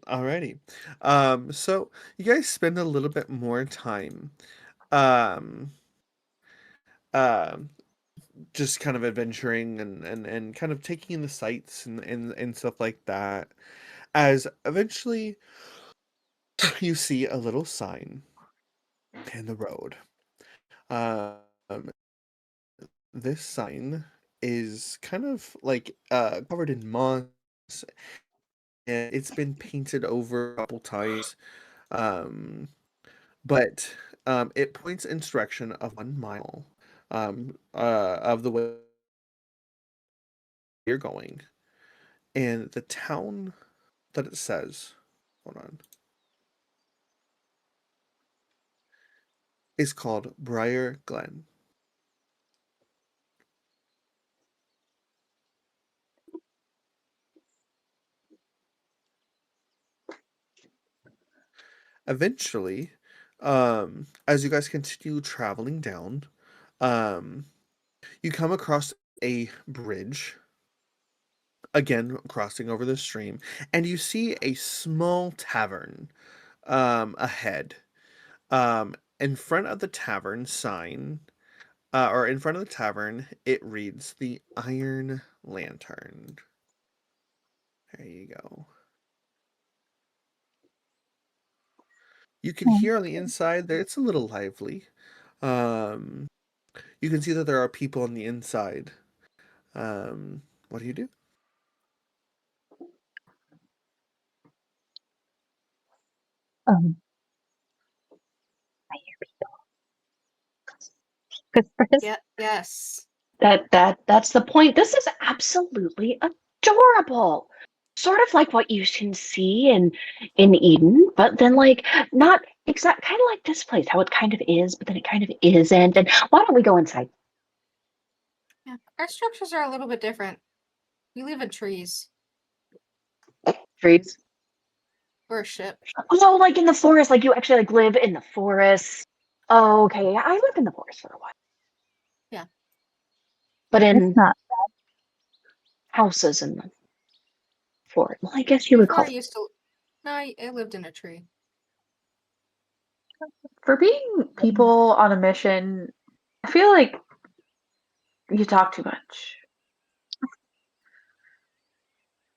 alrighty. So you guys spend a little bit more time, um, um, just kind of adventuring and kind of taking in the sights and stuff like that. As eventually you see a little sign in the road. Um, this sign is kind of like covered in moss, and it's been painted over a couple times. Um, but it points in direction of 1 mile of the way you're going. And the town that it says, hold on, is called Briar Glen. Eventually, as you guys continue traveling down, um, you come across a bridge, again crossing over the stream, and you see a small tavern ahead. In front of the tavern sign, or in front of the tavern, it reads the Iron Lantern. There you go. You can hear on the inside that it's a little lively. Um, you can see that there are people on the inside. What do you do? I hear people. Whispers. Yeah, yes. That's the point. This is absolutely adorable. Sort of like what you can see in Eden, but then like not exact kind of like this place, how it kind of is, but then it kind of isn't. And why don't we go inside? Yeah. Our structures are a little bit different. We live in trees. Trees. Or a ship. Oh, like in the forest, like you actually like live in the forest. Oh, okay. I lived in the forest for a while. Yeah. But It's in not. houses in the forest. Well, I guess you would Before call I it. used to no, I lived in a tree. For being people on a mission, I feel like you talk too much.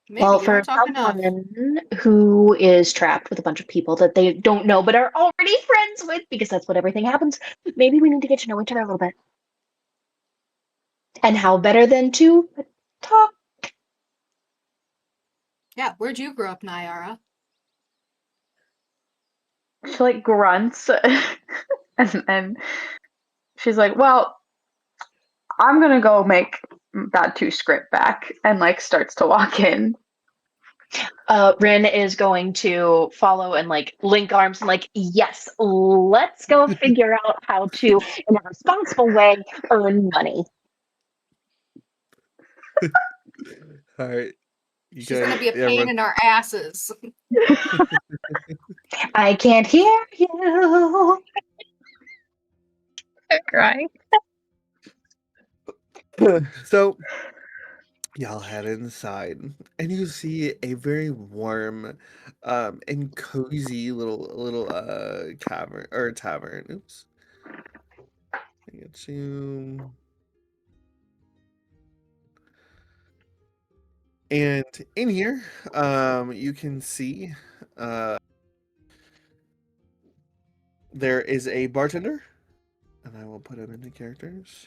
Maybe Well, you don't for talk enough. someone who is trapped with a bunch of people that they don't know but are already friends with, because that's what everything happens, maybe we need to get to know each other a little bit. And how better than to talk? Yeah, where'd you grow up, Nyara? She like grunts and then she's like, well, I'm gonna go make that 2 script back and like starts to walk in. Rin is going to follow and like link arms and like, yes, let's go figure out how to, in a responsible way, earn money. All right, you She's gonna guys, be a pain everyone. in our asses. I can't hear you. I'm crying. So y'all head inside, and you see a very warm, and cozy little cavern or tavern. Oops, I get you. And in here, you can see, uh, there is a bartender, and I will put him into characters.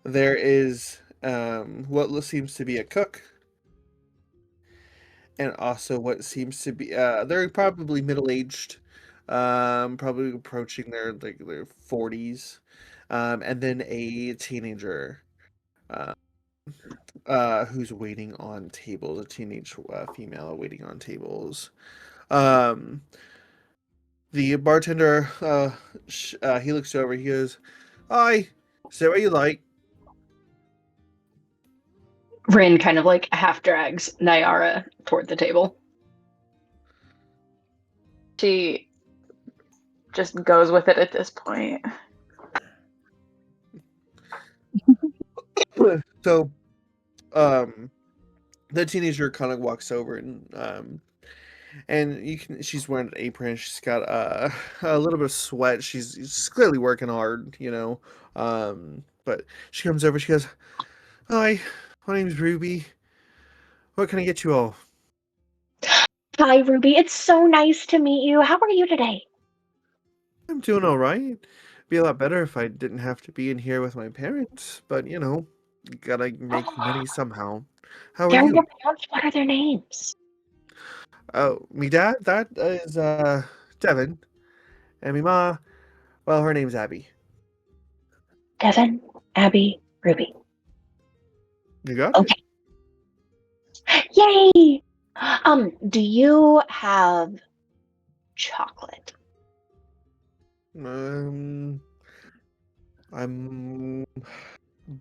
There is what seems to be a cook, and also what seems to be they're probably middle-aged, probably approaching their 40s, and then a teenager, uh, who's waiting on tables, a teenage female waiting on tables. Um, the bartender, he looks over, he goes, "Hi, say what you like." Rin kind of like half drags Nyara toward the table. She just goes with it at this point. So, the teenager kind of walks over and you can she's wearing an apron. She's got a little bit of sweat. She's clearly working hard, but she comes over. She goes, "Hi, my name's Ruby. What can I get you all?" Hi, Ruby. It's so nice to meet you. How are you today? "I'm doing all right. Be a lot better if I didn't have to be in here with my parents, but gotta make money somehow. How are They're your you?" parents. What are their names? "Oh, me dad, that is Devin, and me ma, well, her name's Abby." Devin, Abby, Ruby. You got it. Okay. Yay! Do you have chocolate? Um, I'm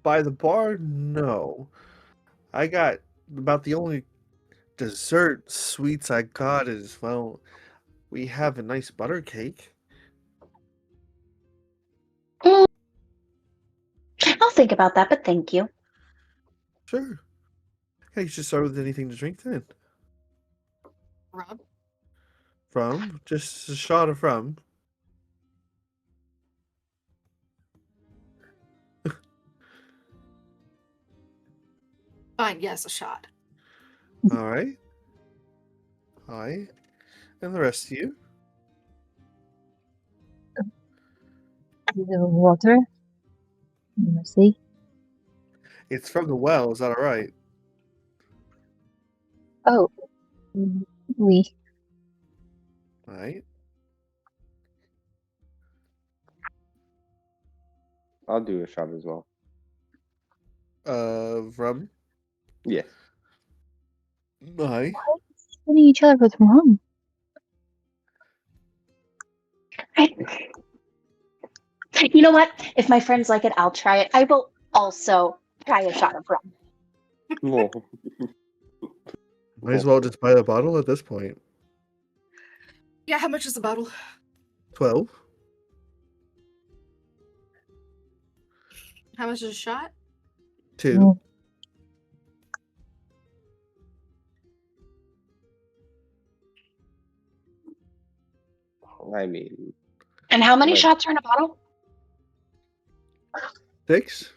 by the bar. No, I got about the only dessert sweets I got is, well, we have a nice butter cake. Mm, I'll think about that, but thank you. Sure. Yeah, you should start with anything to drink then. Rob? From just a shot of rum. Fine, yes, a shot. All right. Hi, and the rest of you. The water. See? It's from the well. Is that all right? Oh, we. All right. I'll do a shot as well. Rum. Yes. Hi. Hitting each other with rum. You know what? If my friends like it, I'll try it. I will also try a shot of rum. Whoa. Might as well just buy the bottle at this point. Yeah, how much is the bottle? 12. How much is a shot? 2. Mm. I mean, And how many Right. shots are in a bottle? 6.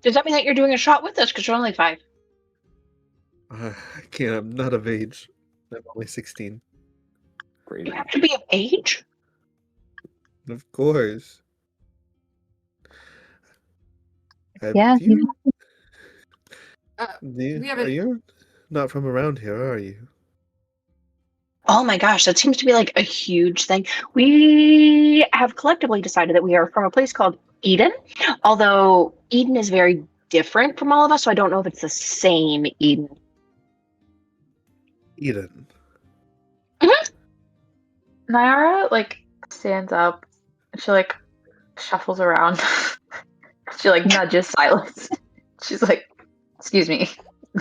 Does that mean that you're doing a shot with us? Because you're only 5. I can't. I'm not of age. I'm only 16. crazy. You have to be of age? Of course. Have Yeah, you? We haven't- You're not from around here, are you? Oh my gosh, that seems to be like a huge thing. We have collectively decided that we are from a place called Eden, although Eden is very different from all of us, so I don't know if it's the same Eden. Eden. Nyara stands up and she shuffles around. She nudges Silas. She's like, "Excuse me,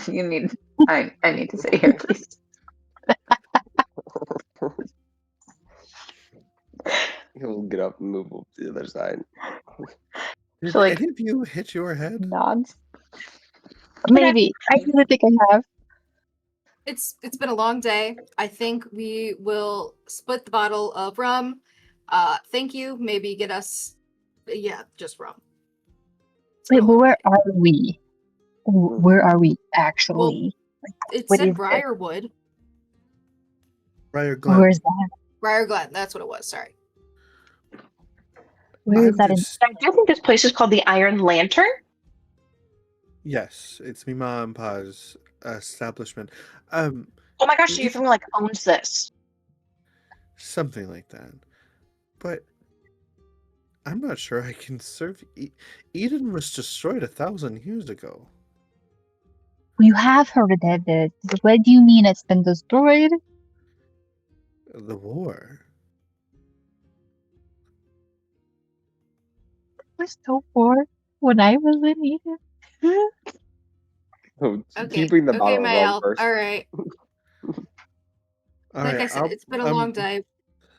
you need I need to sit here, please. He'll get up and move to the other side. Did So, like, any of you hit your head? nods. Maybe. I really think I have. It's been a long day. I think we will split the bottle of rum. Thank you. Maybe get us, just rum. It's Wait, been a but long where day. are we? Where are we actually? It What said is it? Briarwood. Briar Glen. Where's that? Briar Glen. That's what it was. Sorry. Where is I'm that in? just I do think this place is called the Iron Lantern. yes, it's me ma and pa's establishment. Oh my gosh, so If- your family like owns this. Something like that. But I'm not sure I can serve. Eden was destroyed 1,000 years ago. You have heard of it. What do you mean it's been destroyed? The war. Was so war when I was in Eden. Oh, Okay. keeping the Okay, bottle my of rum elf. first. All right. All Like right, I said, it's been a long day.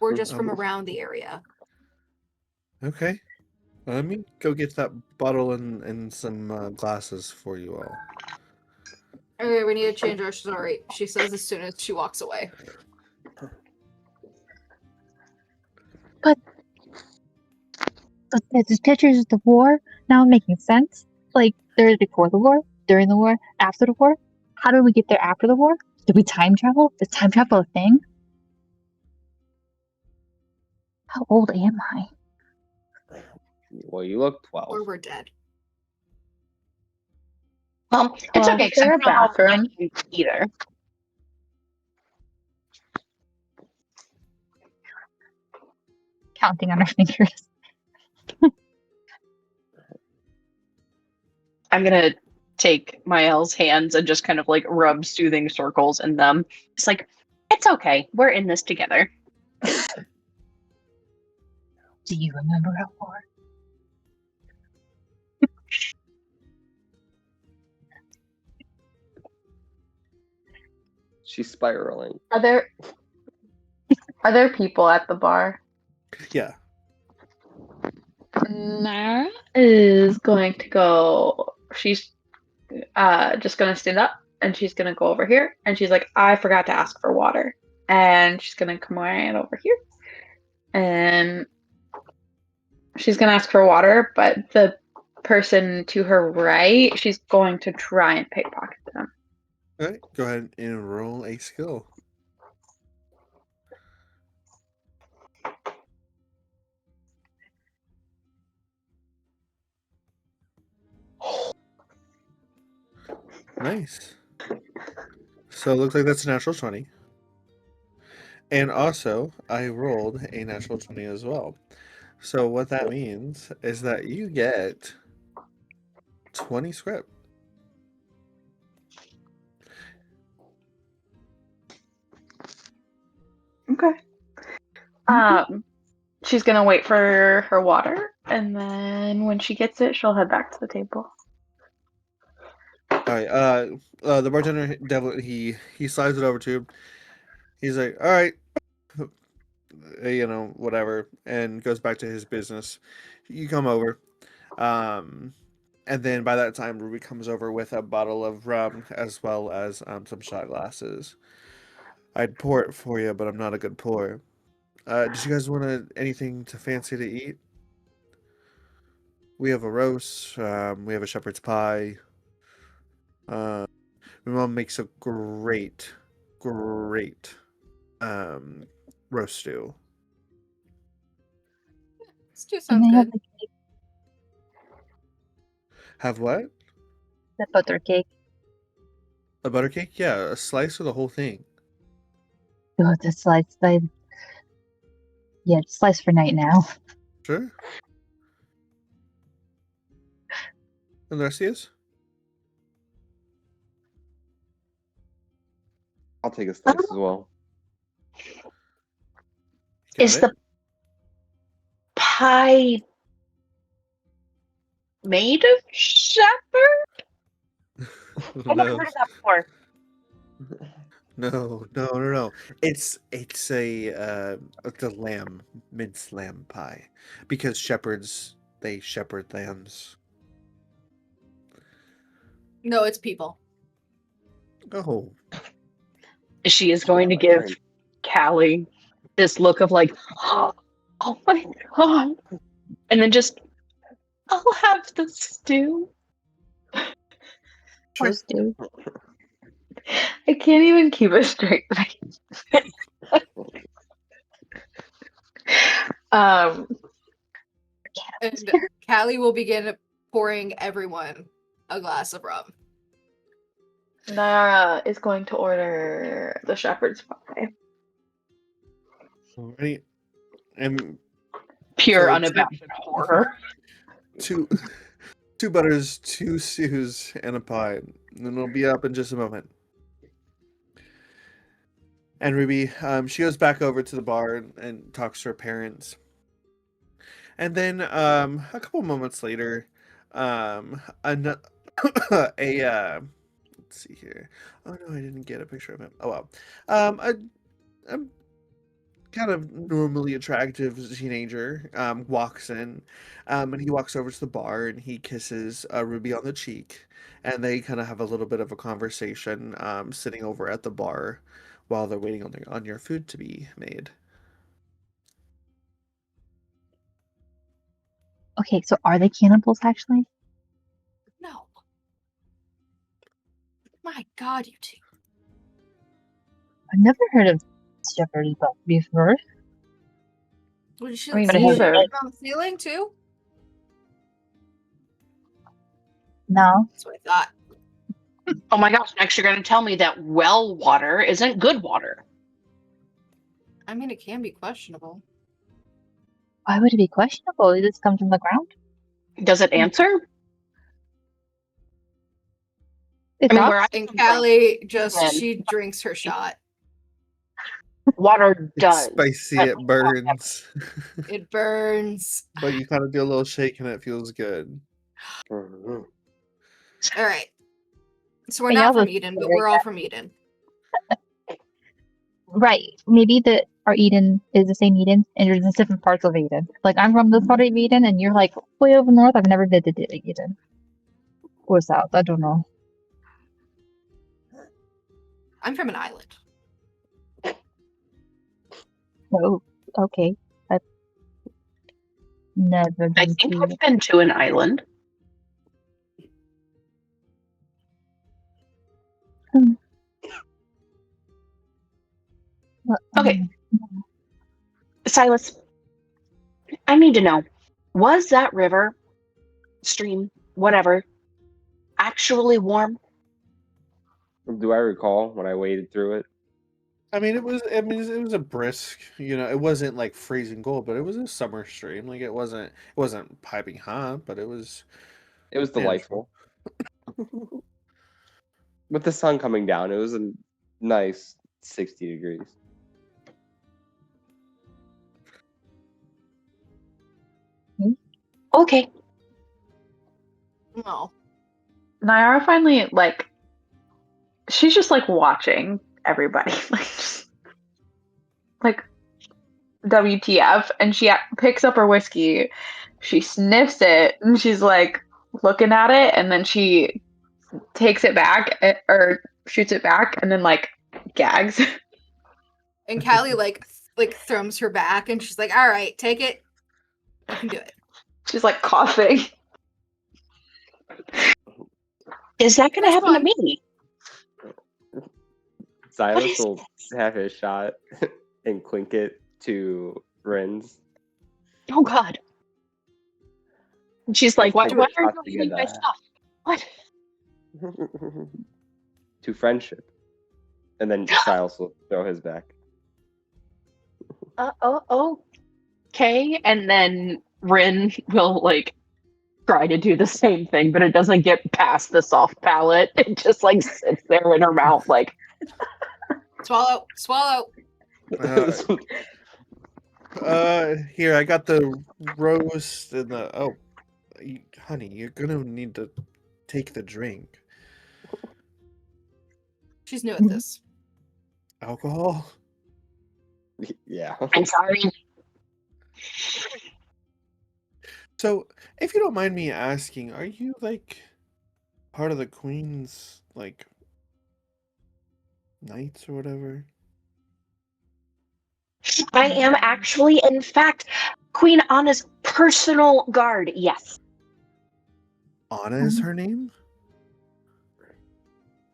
We're just from I'm- around the area. Okay. Let me go get that bottle and some glasses for you all. Okay, we need to change our story. She says as soon as she walks away. But there's pictures of the war now making sense. Like there's before the war, during the war, after the war. How did we get there after the war? Did we time travel? Is time travel a thing? How old am I? Well, you look 12. Or we're dead. It's Well, okay. is there a bathroom? Either. Counting on our fingers. I'm gonna take Mael's hands and just kind of like rub soothing circles in them. It's like, it's okay. We're in this together. Do you remember our war? She's spiraling. Are there people at the bar? Yeah. Mara is going to go. She's just gonna stand up and she's gonna go over here and she's like, I forgot to ask for water, and she's gonna come right over here and she's gonna ask for water, but the person to her right, she's going to try and pickpocket them. All right. Go ahead and roll a skill. Nice. So it looks like that's a natural 20. And also, I rolled a natural 20 as well. So what that means is that you get 20 script. Okay. She's gonna wait for her water, and then when she gets it, she'll head back to the table. All right. The bartender, Devil, he slides it over to him. He's like, "All right, whatever," and goes back to his business. You come over, and then by that time, Ruby comes over with a bottle of rum as well as some shot glasses. I'd pour it for you, but I'm not a good pourer. Did you guys want anything to fancy to eat? We have a roast. We have a shepherd's pie. My mom makes a great roast stew. Stew And sounds they have good. the cake, Have what? the butter cake. A butter cake? Yeah, a slice of the whole thing. Oh, the slice. Yeah, slice for night now. Sure. And the rest of you? I'll take a slice as well. Got Is it? the pie made of shepherd? I've never No. heard of that before. No. It's a lamb, minced lamb pie, because shepherds they shepherd lambs. No, it's people. Oh, She is going to give Callie this look of like, oh my god, and then just, I'll have the stew. Poor sure. Stu. I can't even keep a straight face. Um, And Callie will begin pouring everyone a glass of rum. Nara is going to order the shepherd's pie. Alright. And Pure so unabashed horror. two butters, 2 stews, and a pie. And it'll be up in just a moment. And Ruby, she goes back over to the bar and talks to her parents. And then a couple moments later, a let's see here. Oh no, I didn't get a picture of him. Oh well. A kind of normally attractive teenager walks in, and he walks over to the bar and he kisses Ruby on the cheek, and they kind of have a little bit of a conversation, sitting over at the bar while they're waiting on your food to be made. Okay, so are they cannibals actually? No. My God, you two. I've never heard of shepherd before. Would you shoot Me But it has neither. on the ceiling too? no. That's what I thought. Oh my gosh, next you're going to tell me that well water isn't good water. I mean, it can be questionable. Why would it be questionable? It just comes from the ground. Does it answer? It I mean, where I talks. And come from, Callie just, Then- she drinks her shot. water It's does. spicy, but it burns. It burns. But you kind of do a little shake and it feels good. Mhm. All right. So we're Hey, not y'all from look Eden, but very we're all from Eden. Right. Maybe our Eden is the same Eden and you're just different parts of Eden. Like I'm from this part of Eden and you're like way over north. I've never visited Eden. Or south. I don't know. I'm from an island. Oh, okay. I've never I been think to I've been to an island. well, Okay. Silas, I need to know, was that river, stream, whatever, actually warm? Do I recall when I waded through it? It was a brisk, it wasn't like freezing cold, but it was a summer stream. Like it wasn't piping hot, but it was It was manageable. delightful. With the sun coming down, it was a nice 60 degrees. Okay. No. Nyara finally she's just watching everybody like WTF, and she picks up her whiskey, she sniffs it, and she's looking at it, and then she takes it back or shoots it back, and then gags. And Callie like throws her back and she's like, all right, take it. You can do it. She's coughing. Is that going to That's happen to fun. me? Silas is will have his shot and clink it to Ren's. Oh, God. And she's like, Let's why take are you shots eating my together. stuff? What? To friendship. And then Silas will throw his back. Okay. And then Rin will try to do the same thing, but it doesn't get past the soft palate. It just sits there in her mouth Swallow. Here, I got the roast and honey, you're gonna need to take the drink. She's new at this. Alcohol? Yeah. I'm sorry. So, if you don't mind me asking, are you like part of the Queen's like knights or whatever? I am actually, in fact, Queen Anna's personal guard. Yes. Anna is her name?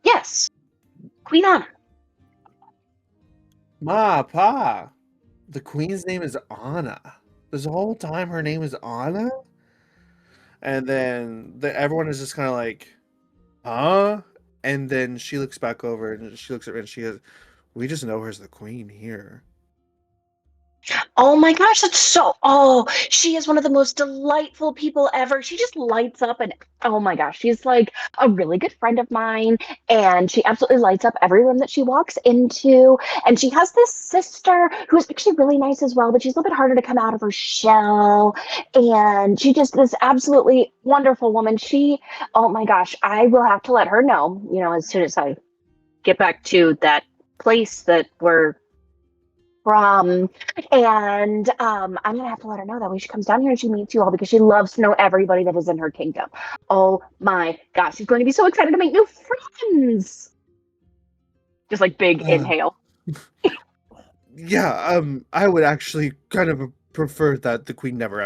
Yes. Queen Anna. Ma, Pa. The Queen's name is Anna. This whole time her name is Anna? And then everyone is just kind of like, huh? And then she looks back over and she looks at her and she goes, we just know her as the Queen here. Oh my gosh, that's so. Oh, she is one of the most delightful people ever. She just lights up, and oh my gosh, she's like a really good friend of mine, and she absolutely lights up every room that she walks into. And she has this sister who's actually really nice as well, but she's a little bit harder to come out of her shell. And she just this absolutely wonderful woman. Oh my gosh, I will have to let her know, as soon as I get back to that place that we're from. And I'm gonna have to let her know that way she comes down here and she meets you all because she loves to know everybody that is in her kingdom. Oh my gosh, she's going to be so excited to make new friends. Just like big inhale. Yeah, I would actually kind of prefer that the Queen never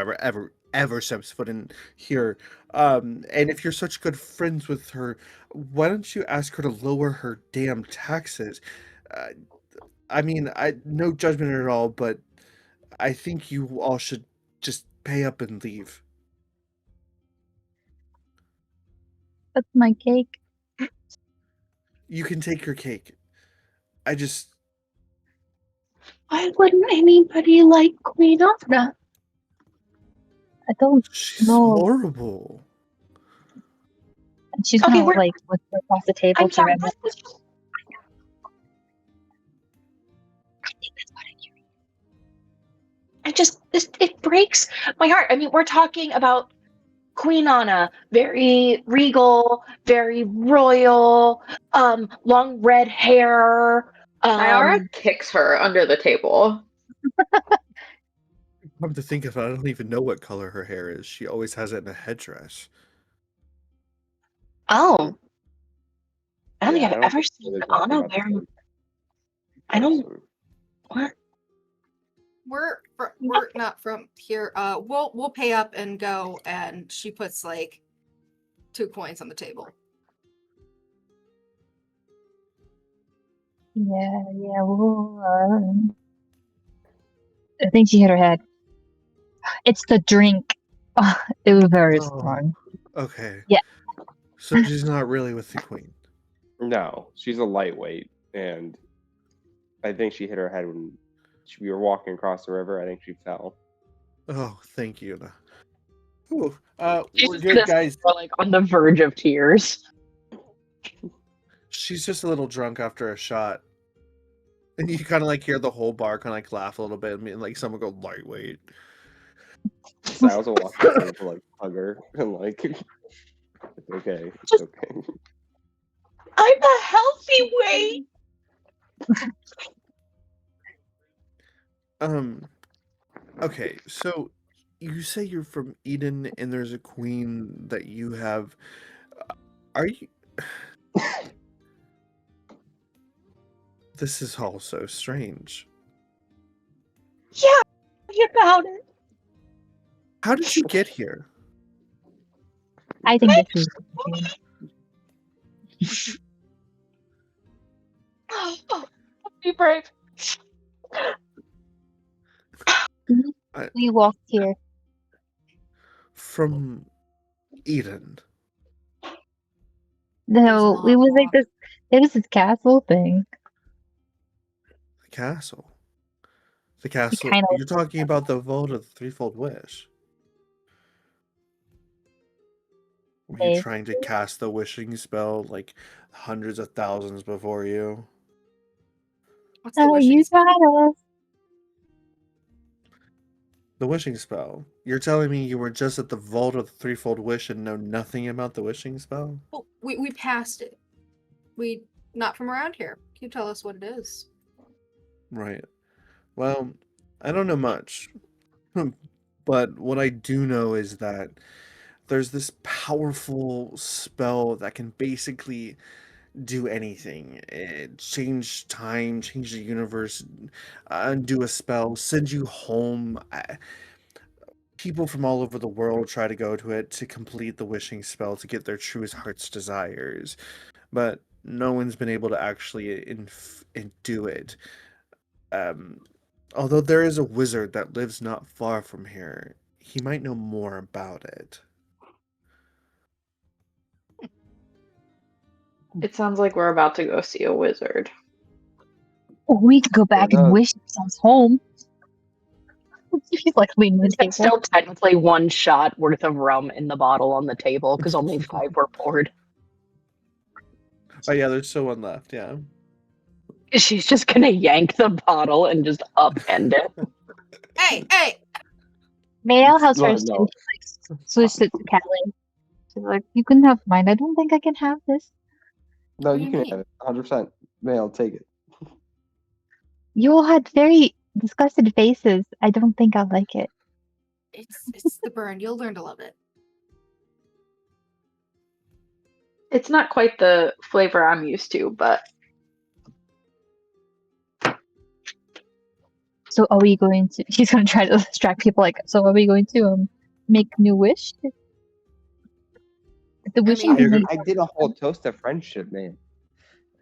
ever steps foot in here. And if you're such good friends with her, why don't you ask her to lower her damn taxes? Uh, I mean, no judgment at all, but I think you all should just pay up and leave. That's my cake. You can take your cake. I just Why wouldn't anybody like Queen Anna? I don't she's know. horrible. And she's Okay, gonna we're. like whisper across the table I'm to sorry. Remy. It breaks my heart. I mean, we're talking about Queen Anna, very regal, very royal, long red hair. Nyara kicks her under the table. Come to think of it, I don't even know what color her hair is. She always has it in a headdress. Oh, I don't think Yeah, I I've don't ever think seen we're talking Anna about the wearing. same I don't. person. What? We're not from here. We'll pay up and go. And she puts like 2 coins on the table. Yeah. Well, I think she hit her head. It's the drink. Oh, it was very strong. Okay. Yeah. So she's not really with the Queen. No, she's a lightweight, and I think she hit her head when we were walking across the river. I think she fell. Oh, thank you. Ooh, She's we're just good, gonna guys. say we're like on the verge of tears. She's just a little drunk after a shot. And you kind of like hear the whole bar kind of like laugh a little bit and like someone go lightweight. Silas will walk over to like hug her and like, it's okay, it's okay. I'm a healthy weight. Okay, so you say you're from Eden and there's a queen that you have. Are you? This is all so strange. Yeah, tell me about it. How did she get here? I think this is. Oh, be brave. We walked here. From Eden. No, it was like this. It was this castle thing. The castle. The castle. kind of- You're talking about the vault of the threefold wish. Were you Maybe. trying to cast the wishing spell like hundreds of thousands before you? What's the wishing You spell? got us. The wishing spell. You're telling me you were just at the vault of the threefold wish and know nothing about the wishing spell? Well, we passed it. We not from around here. Can you tell us what it is? Right. Well, I don't know much, but what I do know is that there's this powerful spell that can basically do anything. Change time, change the universe, undo a spell, send you home. People from all over the world try to go to it to complete the wishing spell to get their truest heart's desires, but no one's been able to actually do it. Um, Although there is a wizard that lives not far from here, he might know more about it. It sounds like we're about to go see a wizard. Or we could go back and does. wish ourselves home. He's like leaning the It's table. still technically one shot worth of rum in the bottle on the table because only 5 were poured. Oh yeah, there's still one left. Yeah. She's just gonna yank the bottle and just upend it. Hey! Mail has No, hers too. no. She like switched it to Kelly. She's like, you can have mine. I don't think I can have this. No, What do you you can mean? have it. 100%. Mail, take it. You all had very disgusted faces. I don't think I'll like it. It's the burn. You'll learn to love it. It's not quite the flavor I'm used to, but So are we going to? She's gonna try to distract people. Like, so are we going to make new wish? The wishing mean- thing. I did a whole toast of friendship, man.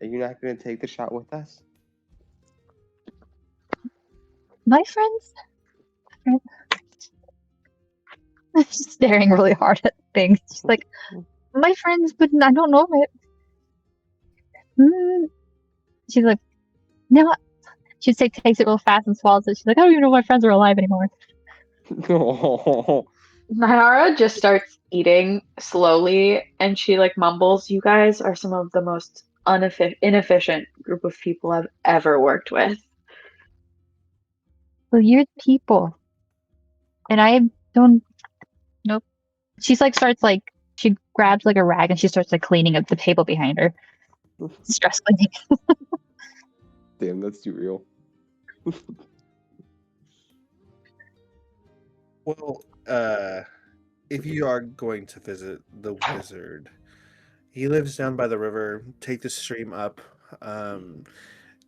Are you not going to take the shot with us? My friends. She's staring really hard at things. She's like, my friends, but I don't know it. She's like, no. She takes it real fast and swallows it. She's like, I don't even know if my friends are alive anymore. Nayara just starts eating slowly and she like mumbles, "You guys are some of the most inefficient group of people I've ever worked with." Well, you're people, and I don't. Nope. She's like starts like she grabs like a rag and she starts like cleaning up the table behind her. Stress cleaning. Damn, that's too real. Well, if you are going to visit the wizard, he lives down by the river. Take the stream up.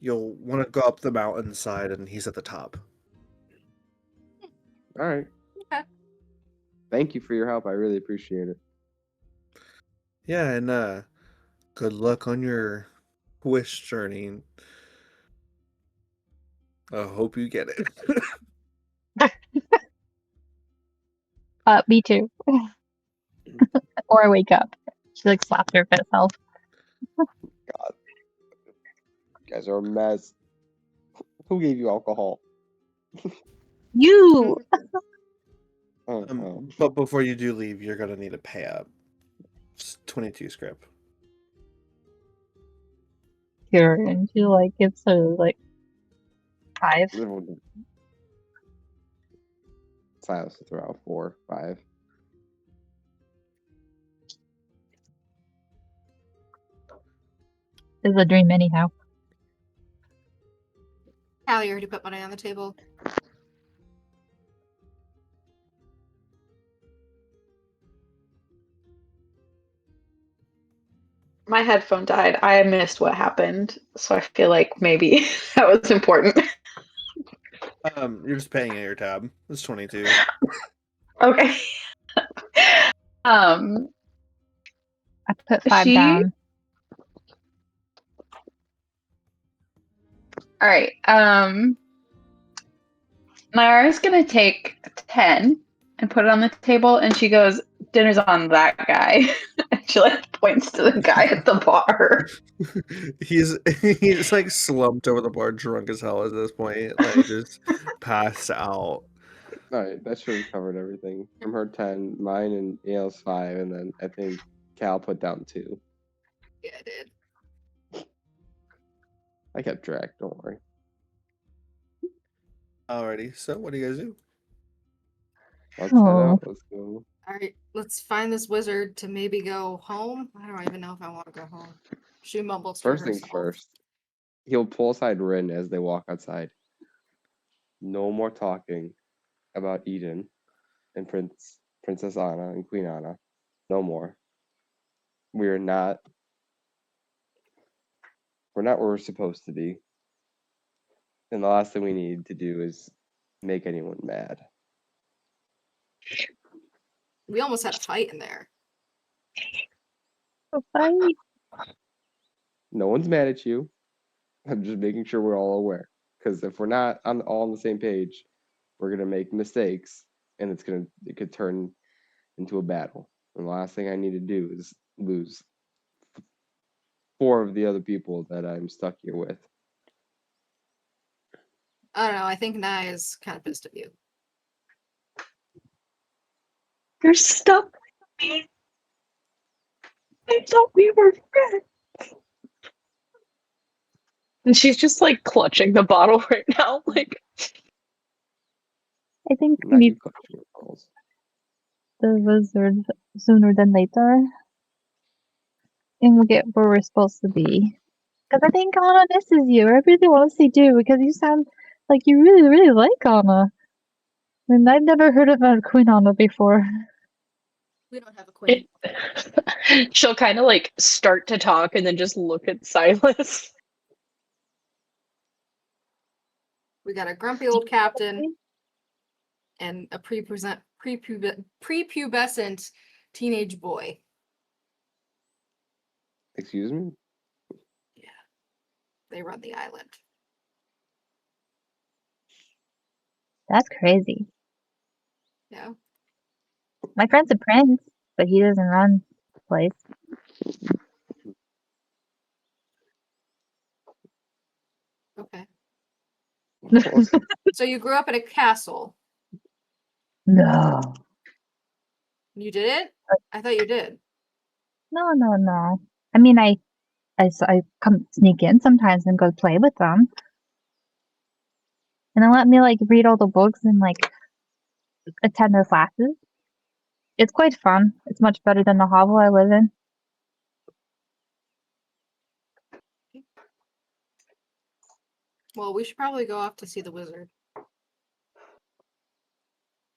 You'll want to go up the mountainside, and he's at the top. All right. Okay. Thank you for your help. I really appreciate it. Yeah, and good luck on your wish journey. I hope you get it. Me too. Or I wake up. She like slaps her herself. God. You guys are a mess. Who gave you alcohol? You. But before you do leave, you're gonna need to pay up. It's 22 script. Here, and she like gives her like 5. Silas will throw out 4, 5. This is a dream anyhow. Callie already put money on the table. My headphone died. I missed what happened, so I feel like maybe that was important. You're just paying at your tab. It's 22. Okay. I put 5 She- down. All right. Nayara's gonna take 10 and put it on the table, and she goes, "Dinner's on that guy." And she like points to the guy at the bar. he's like slumped over the bar, drunk as hell at this point, like just passed out. All right, that should have covered everything. From her 10, mine and Yale's 5, and then I think Cal put down 2. Yeah, I did. I kept track, don't worry. Alrighty, so what do you guys do? Let's head out. Let's go. All right, let's find this wizard to maybe go home. I don't even know if I want to go home. She mumbles to First herself. things first, he'll pull aside Rin as they walk outside. No more talking about Eden and Princess Anna and Queen Anna. No more. We're not where we're supposed to be. And the last thing we need to do is make anyone mad. We almost had a fight in there. A fight. No one's mad at you. I'm just making sure we're all aware. Because if we're not all on the same page, we're gonna make mistakes, and it could turn into a battle. And the last thing I need to do is lose 4 of the other people that I'm stuck here with. I don't know. I think Nai is kind of pissed at you. You're stuck with me. I thought we were friends. And she's just like clutching the bottle right now. Like, I think I'm we not need gonna clutch your balls. the wizard sooner than later. And we'll get where we're supposed to be. Because I think Anna misses you. I really want to say do because you sound like you really, really like Anna. And I've never heard of a Queen Anna before. We don't have a queen. she'll kind of like start to talk and then just look at Silas. We got a grumpy old captain and a prepubescent teenage boy. Excuse me? They run the island. That's crazy. Yeah. My friend's a prince, but he doesn't run the place. Okay. So you grew up in a castle. No. You did? I thought you did. No. I mean, I come sneak in sometimes and go play with them. And they let me, like, read all the books and, like, attend their classes. It's quite fun. It's much better than the hovel I live in. Well, we should probably go off to see the wizard.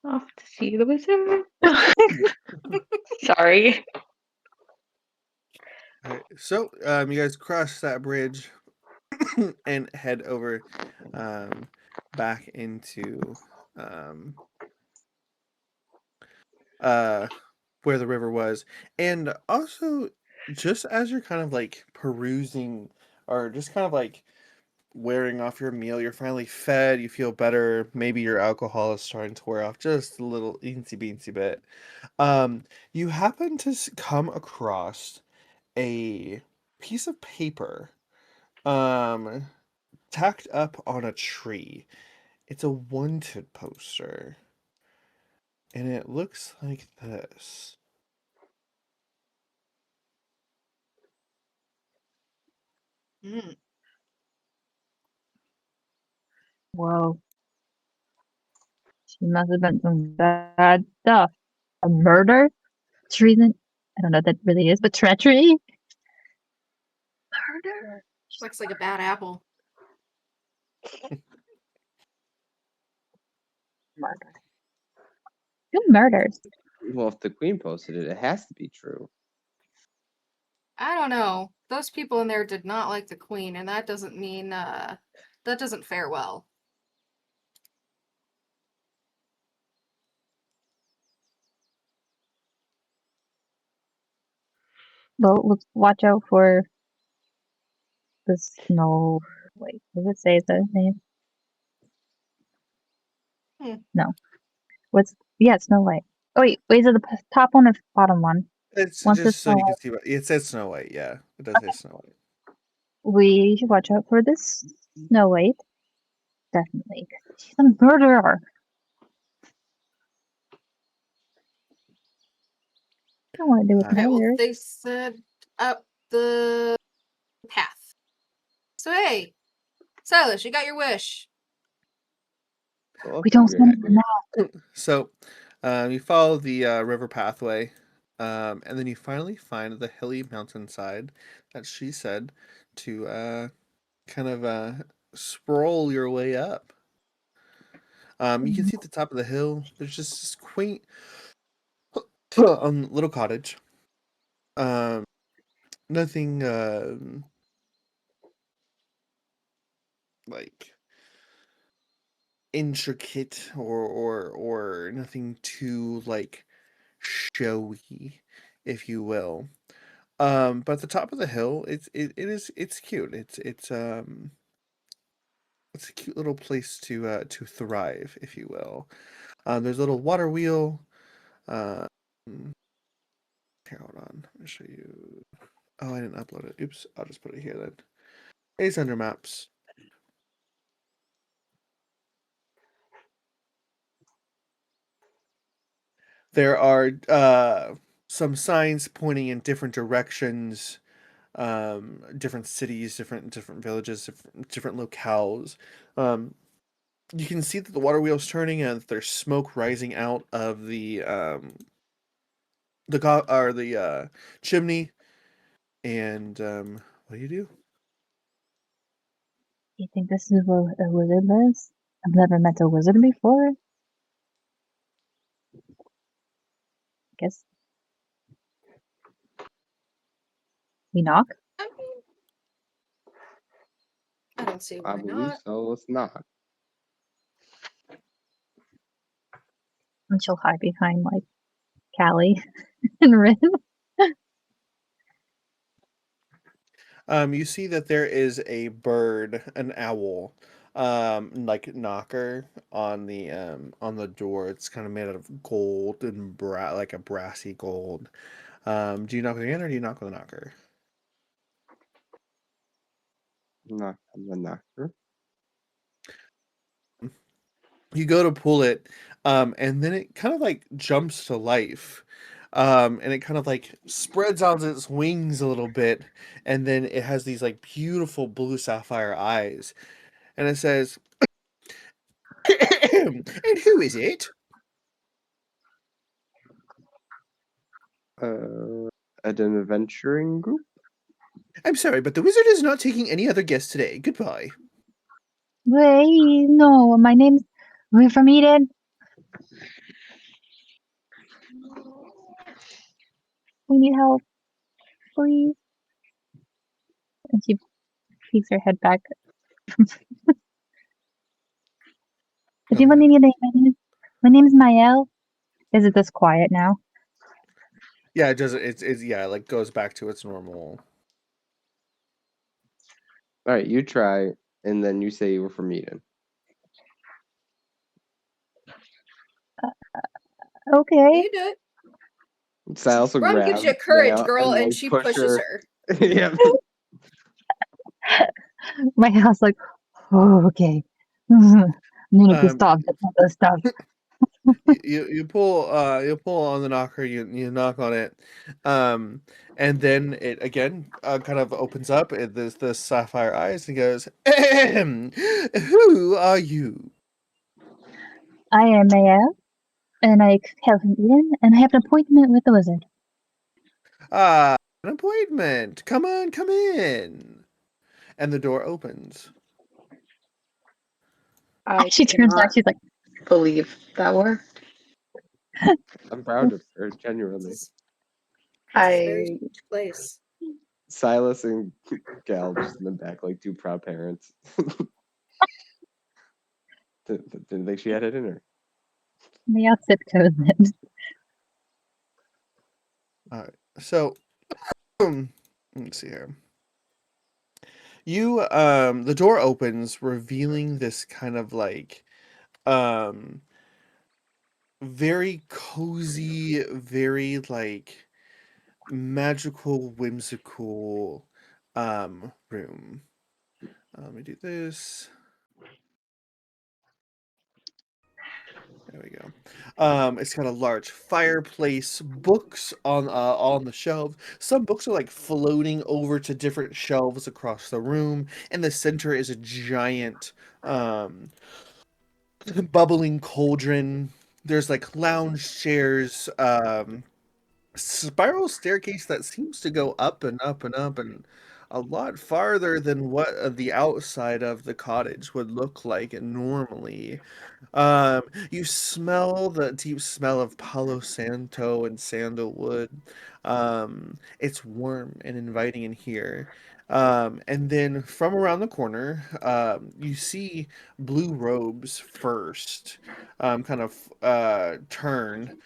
Off to see the wizard. Sorry. All right, so you guys cross that bridge and head over back into where the river was. And also, just as you're kind of like perusing or just kind of like wearing off your meal, you're finally fed, you feel better, maybe your alcohol is starting to wear off just a little eensy beensy bit. You happen to come across a piece of paper um tacked up on a tree. It's a wanted poster. And it looks like this. Mm. Whoa. She must have been some bad stuff. A murder? Treason? I don't know what that really is, but treachery? Murder? Looks like a bad apple. Murder. Who murders? Well, if the queen posted it, it has to be true. I don't know. Those people in there did not like the queen, and that doesn't mean that doesn't fare well. Well, let's watch out for the snow. Wait, does it say the name? No. Yeah, Snow White. Oh, wait, is it the top one or bottom one? It's Once just it's so you Snow can see what it says Snow White, yeah. It does say Snow White. We should watch out for this Snow White. Definitely. She's a murderer. I don't want to do with Okay, well, murder. they said up the path. So hey, Silas, you got your wish. Well, We don't we're send not them here. now. So, you follow the river pathway And then you finally find the hilly mountainside that she said to kind of sprawl your way up. You can see at the top of the hill, there's just this quaint little cottage. Nothing like intricate or nothing too like showy, if you will. But at the top of the hill, it's cute. It's a cute little place to thrive, if you will. There's a little water wheel. Uh, Here, hold on. Let me show you. Oh, I didn't upload it. Oops. I'll just put it here then. It's under maps. There are some signs pointing in different directions, different cities, different villages, different locales. You can see that the water wheel's turning and there's smoke rising out of the chimney. And what do you do? You think this is what a wizard lives? I've never met a wizard before. Guess we knock I mean, I don't see I why believe not. so. Let's not. and she'll hide behind like Callie and Rin. You see that there is a bird, an owl, like knocker on the door. It's kind of made out of gold and like a brassy gold. Do you knock again or do you knock with a knocker? Knock on the knocker. You go to pull it, and then it kind of like jumps to life. And it kind of like spreads out its wings a little bit, and then it has these like beautiful blue sapphire eyes, and it says, "And who is it?" At an adventuring group. I'm sorry, but the wizard is not taking any other guests today. Goodbye. Wait, no, my name's. We're from Eden. We need help, please. And she peeks her head back. If Go you want ahead. anything, my name's Mael. Is it this quiet now? Yeah, it does. It's yeah, it like goes back to its normal. All right, you try, and then you say you were from Eden. Okay. You do it. Silas will Ron gives grab you courage, Mail girl, and like she push pushes her. yeah. My house like, oh, okay. I'm gonna be Um, stopped at all this stuff. you pull on the knocker. You knock on it, and then it again kind of opens up. There's the sapphire eyes and goes, "Ahem. Who are you?" I am Mael, and I hail from Eden, and I have an appointment with the wizard. Ah, an appointment. Come on, come in. And the door opens. I She turns back. cannot She's like, believe that worked. I'm proud of her, genuinely. It's a very I strange place. Silas and Gal just in the back like two proud parents. Didn't think she had it in her. Mael tiptoes in. All right. So, let's see here. The door opens, revealing this kind of like, um, very cozy, very like magical, whimsical, room. Let me do this. There we go. It's got a large fireplace, books on the shelves. Some books are like floating over to different shelves across the room. In the center is a giant bubbling cauldron. There's like lounge chairs spiral staircase that seems to go up and up and up and a lot farther than what the outside of the cottage would look like normally. You smell the deep smell of Palo Santo and sandalwood. It's warm and inviting in here. And then from around the corner, you see blue robes first, kind of turn,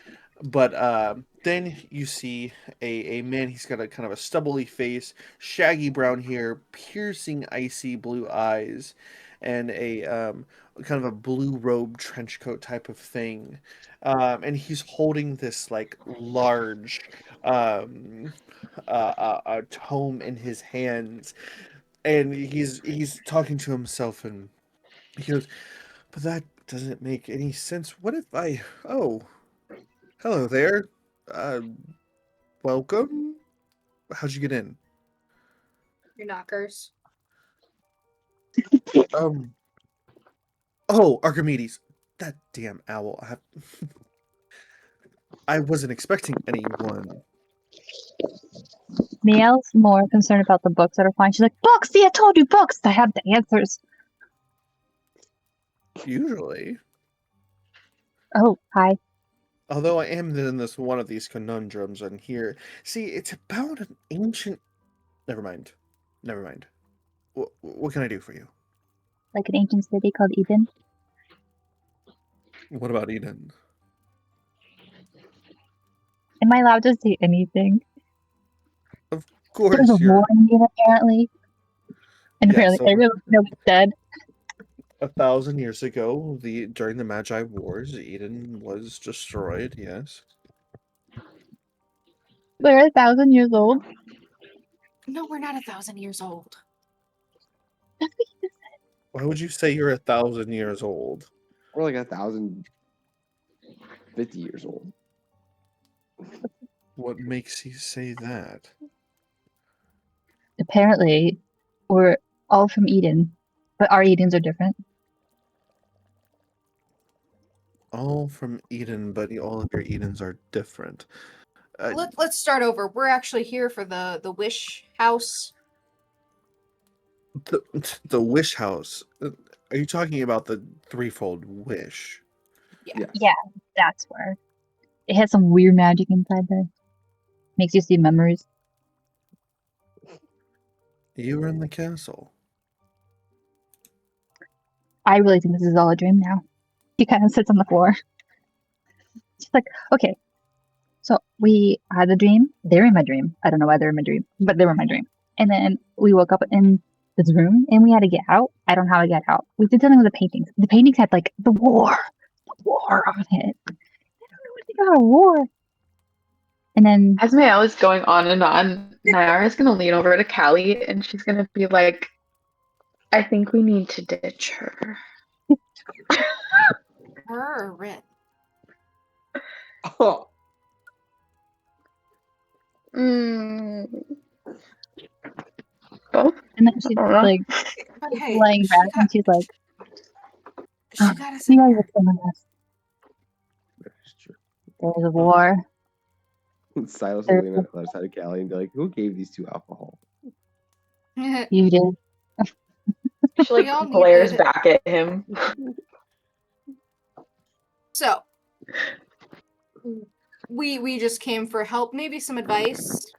but then you see a man. He's got a kind of a stubbly face, shaggy brown hair, piercing icy blue eyes, and a kind of a blue robe trench coat type of thing. And he's holding this like large um, tome in his hands, and he's talking to himself, and he goes, "But that doesn't make any sense. What if I? Oh, hello there. Uh, welcome. How'd you get in? Your knockers. Um. Oh, Archimedes. That damn owl. I wasn't expecting anyone. Miel's more concerned about the books that are flying. She's like, books! See, I told you, books! I have the answers. Usually. Oh, hi. Although I am in this one of these conundrums on here. See, it's about an ancient. Never mind. Never mind. What can I do for you? Like an ancient city called Eden. What about Eden? Am I allowed to say anything? Of There's a course, war you're. in Eden, apparently. And Yes, apparently everyone's dead. 1,000 years ago, during the Magi Wars, Eden was destroyed. Yes. They're 1,000 years old. No, we're not 1,000 years old. That's what he just Why would you say you're 1,000 years old? We're like 1,050 years old. What makes you say that? Apparently, we're all from Eden, but our Edens are different. All from Eden, but all of your Edens are different. Let's start over. We're actually here for the wish house. The wish house. Are you talking about the threefold wish? Yeah. Yeah, that's where. It has some weird magic inside there. Makes you see memories. You were in the castle. I really think this is all a dream now. She kind of sits on the floor. She's like, okay, so we had a dream. They're in my dream. I don't know why they're in my dream, but they were in my dream. And then we woke up in this room and we had to get out. I don't know how to get out. We did something with the paintings. The paintings had like the war on it. I don't know anything about a war. And then As Mael is going on, Nyara is going to lean over to Callie and she's going to be like, I think we need to ditch her. Her or Rin? Oh, Mm. Both? and then she's Uh-huh. like But hey, laying back and she's like, she oh, got us you in guys here. what's going on? that's true. There's a war. Silas will lean on the other side of Callie and be like, "Who gave these two alcohol?" You did. She We all like glares needed- back at him. So we just came for help, maybe some advice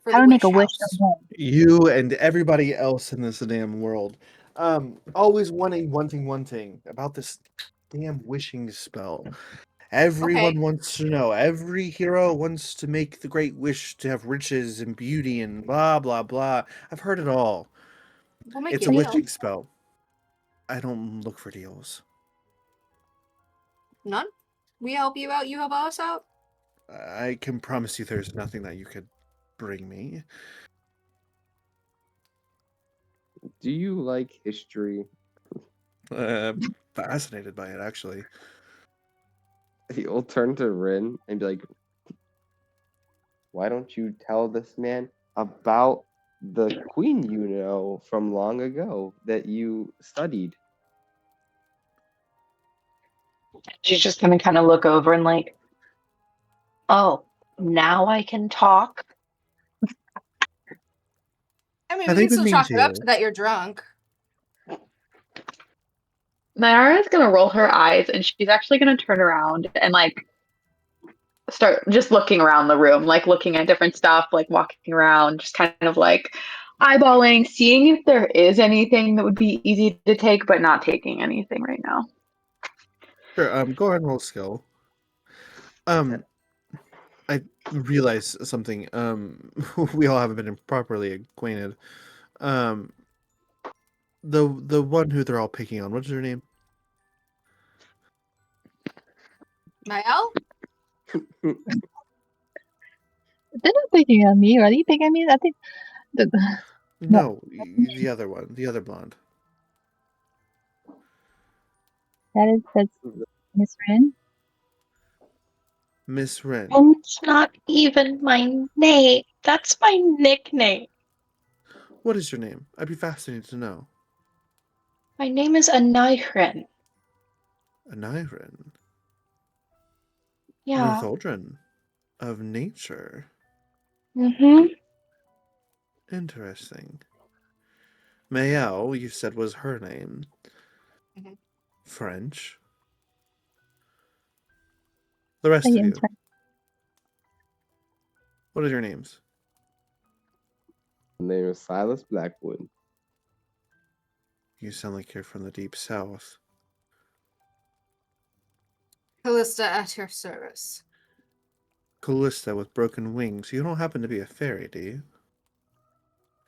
for How the to make a wish wish house. from home. You and everybody else in this damn world. Always wanting about this damn wishing spell. Everyone Okay. wants to know. Every hero wants to make the great wish to have riches and beauty and blah blah blah. I've heard it all. We'll make It's you a a wishing deal. spell. I don't look for deals. None? We help you out, you help us out? I can promise you there's nothing that you could bring me. Do you like history? Fascinated by it, actually. He'll turn to Rin and be like, "Why don't you tell this man about the queen you know from long ago that you studied?" She's just gonna kind of look over and like, oh, Now I can talk. I mean, Have we they can been still mean chalk to it up you? to that you're drunk. Nyara's gonna roll her eyes and she's actually gonna turn around and like start just looking around the room, like looking at different stuff, like walking around, just kind of like eyeballing, seeing if there is anything that would be easy to take, but not taking anything right now. Sure. Go ahead and roll skill. I realize something. We all haven't been properly acquainted. Um, the one who they're all picking on. What's her name? Mael? They're not picking on me. Are they picking on me? I think the, No, the other one, the other blonde. that's Miss Rin. Miss Wren. And it's not even my name. That's my nickname. What is your name? I'd be fascinated to know. My name is Anihrin. Anirin. Yeah. Northoldrin. Of nature. Mm-hmm. Interesting. Mayel, you said was her name. Mhm. French. The rest of you. What are your names? My name is Silas Blackwood. You sound like you're from the deep south. Callista at your service. Callista with broken wings. You don't happen to be a fairy, do you?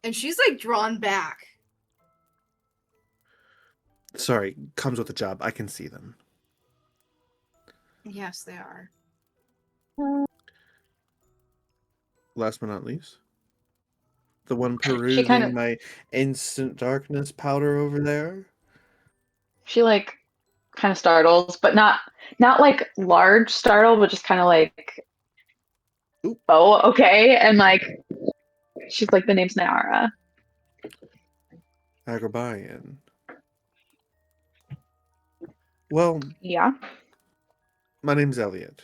And she's like drawn back. Sorry, comes with the job. I can see them. Yes, they are. Last but not least, the one She kind perusing of my instant darkness powder over there. she like kind of startles, but not like large startle, but just kind of like, Oop. oh, okay, and like she's like, the name's Nyara. Agrabarian. Well, Yeah. my name's Elliot.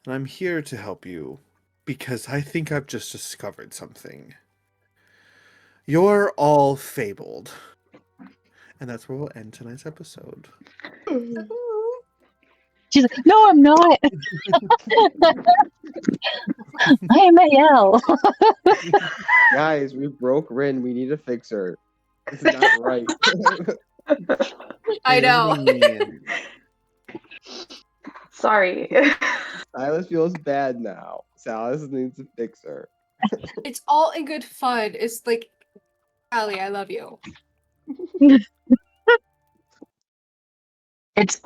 And I'm here to help you because I think I've just discovered something. You're all fabled. And that's where we'll end tonight's episode. She's like, no, I'm not. I am Mael. Guys, we broke Rin. We need to fix her. This is not right. I Hey, know. what do you mean? Sorry. Silas feels bad now. Silas needs to fix her. It's all in good fun. It's like, Allie, I love you. It's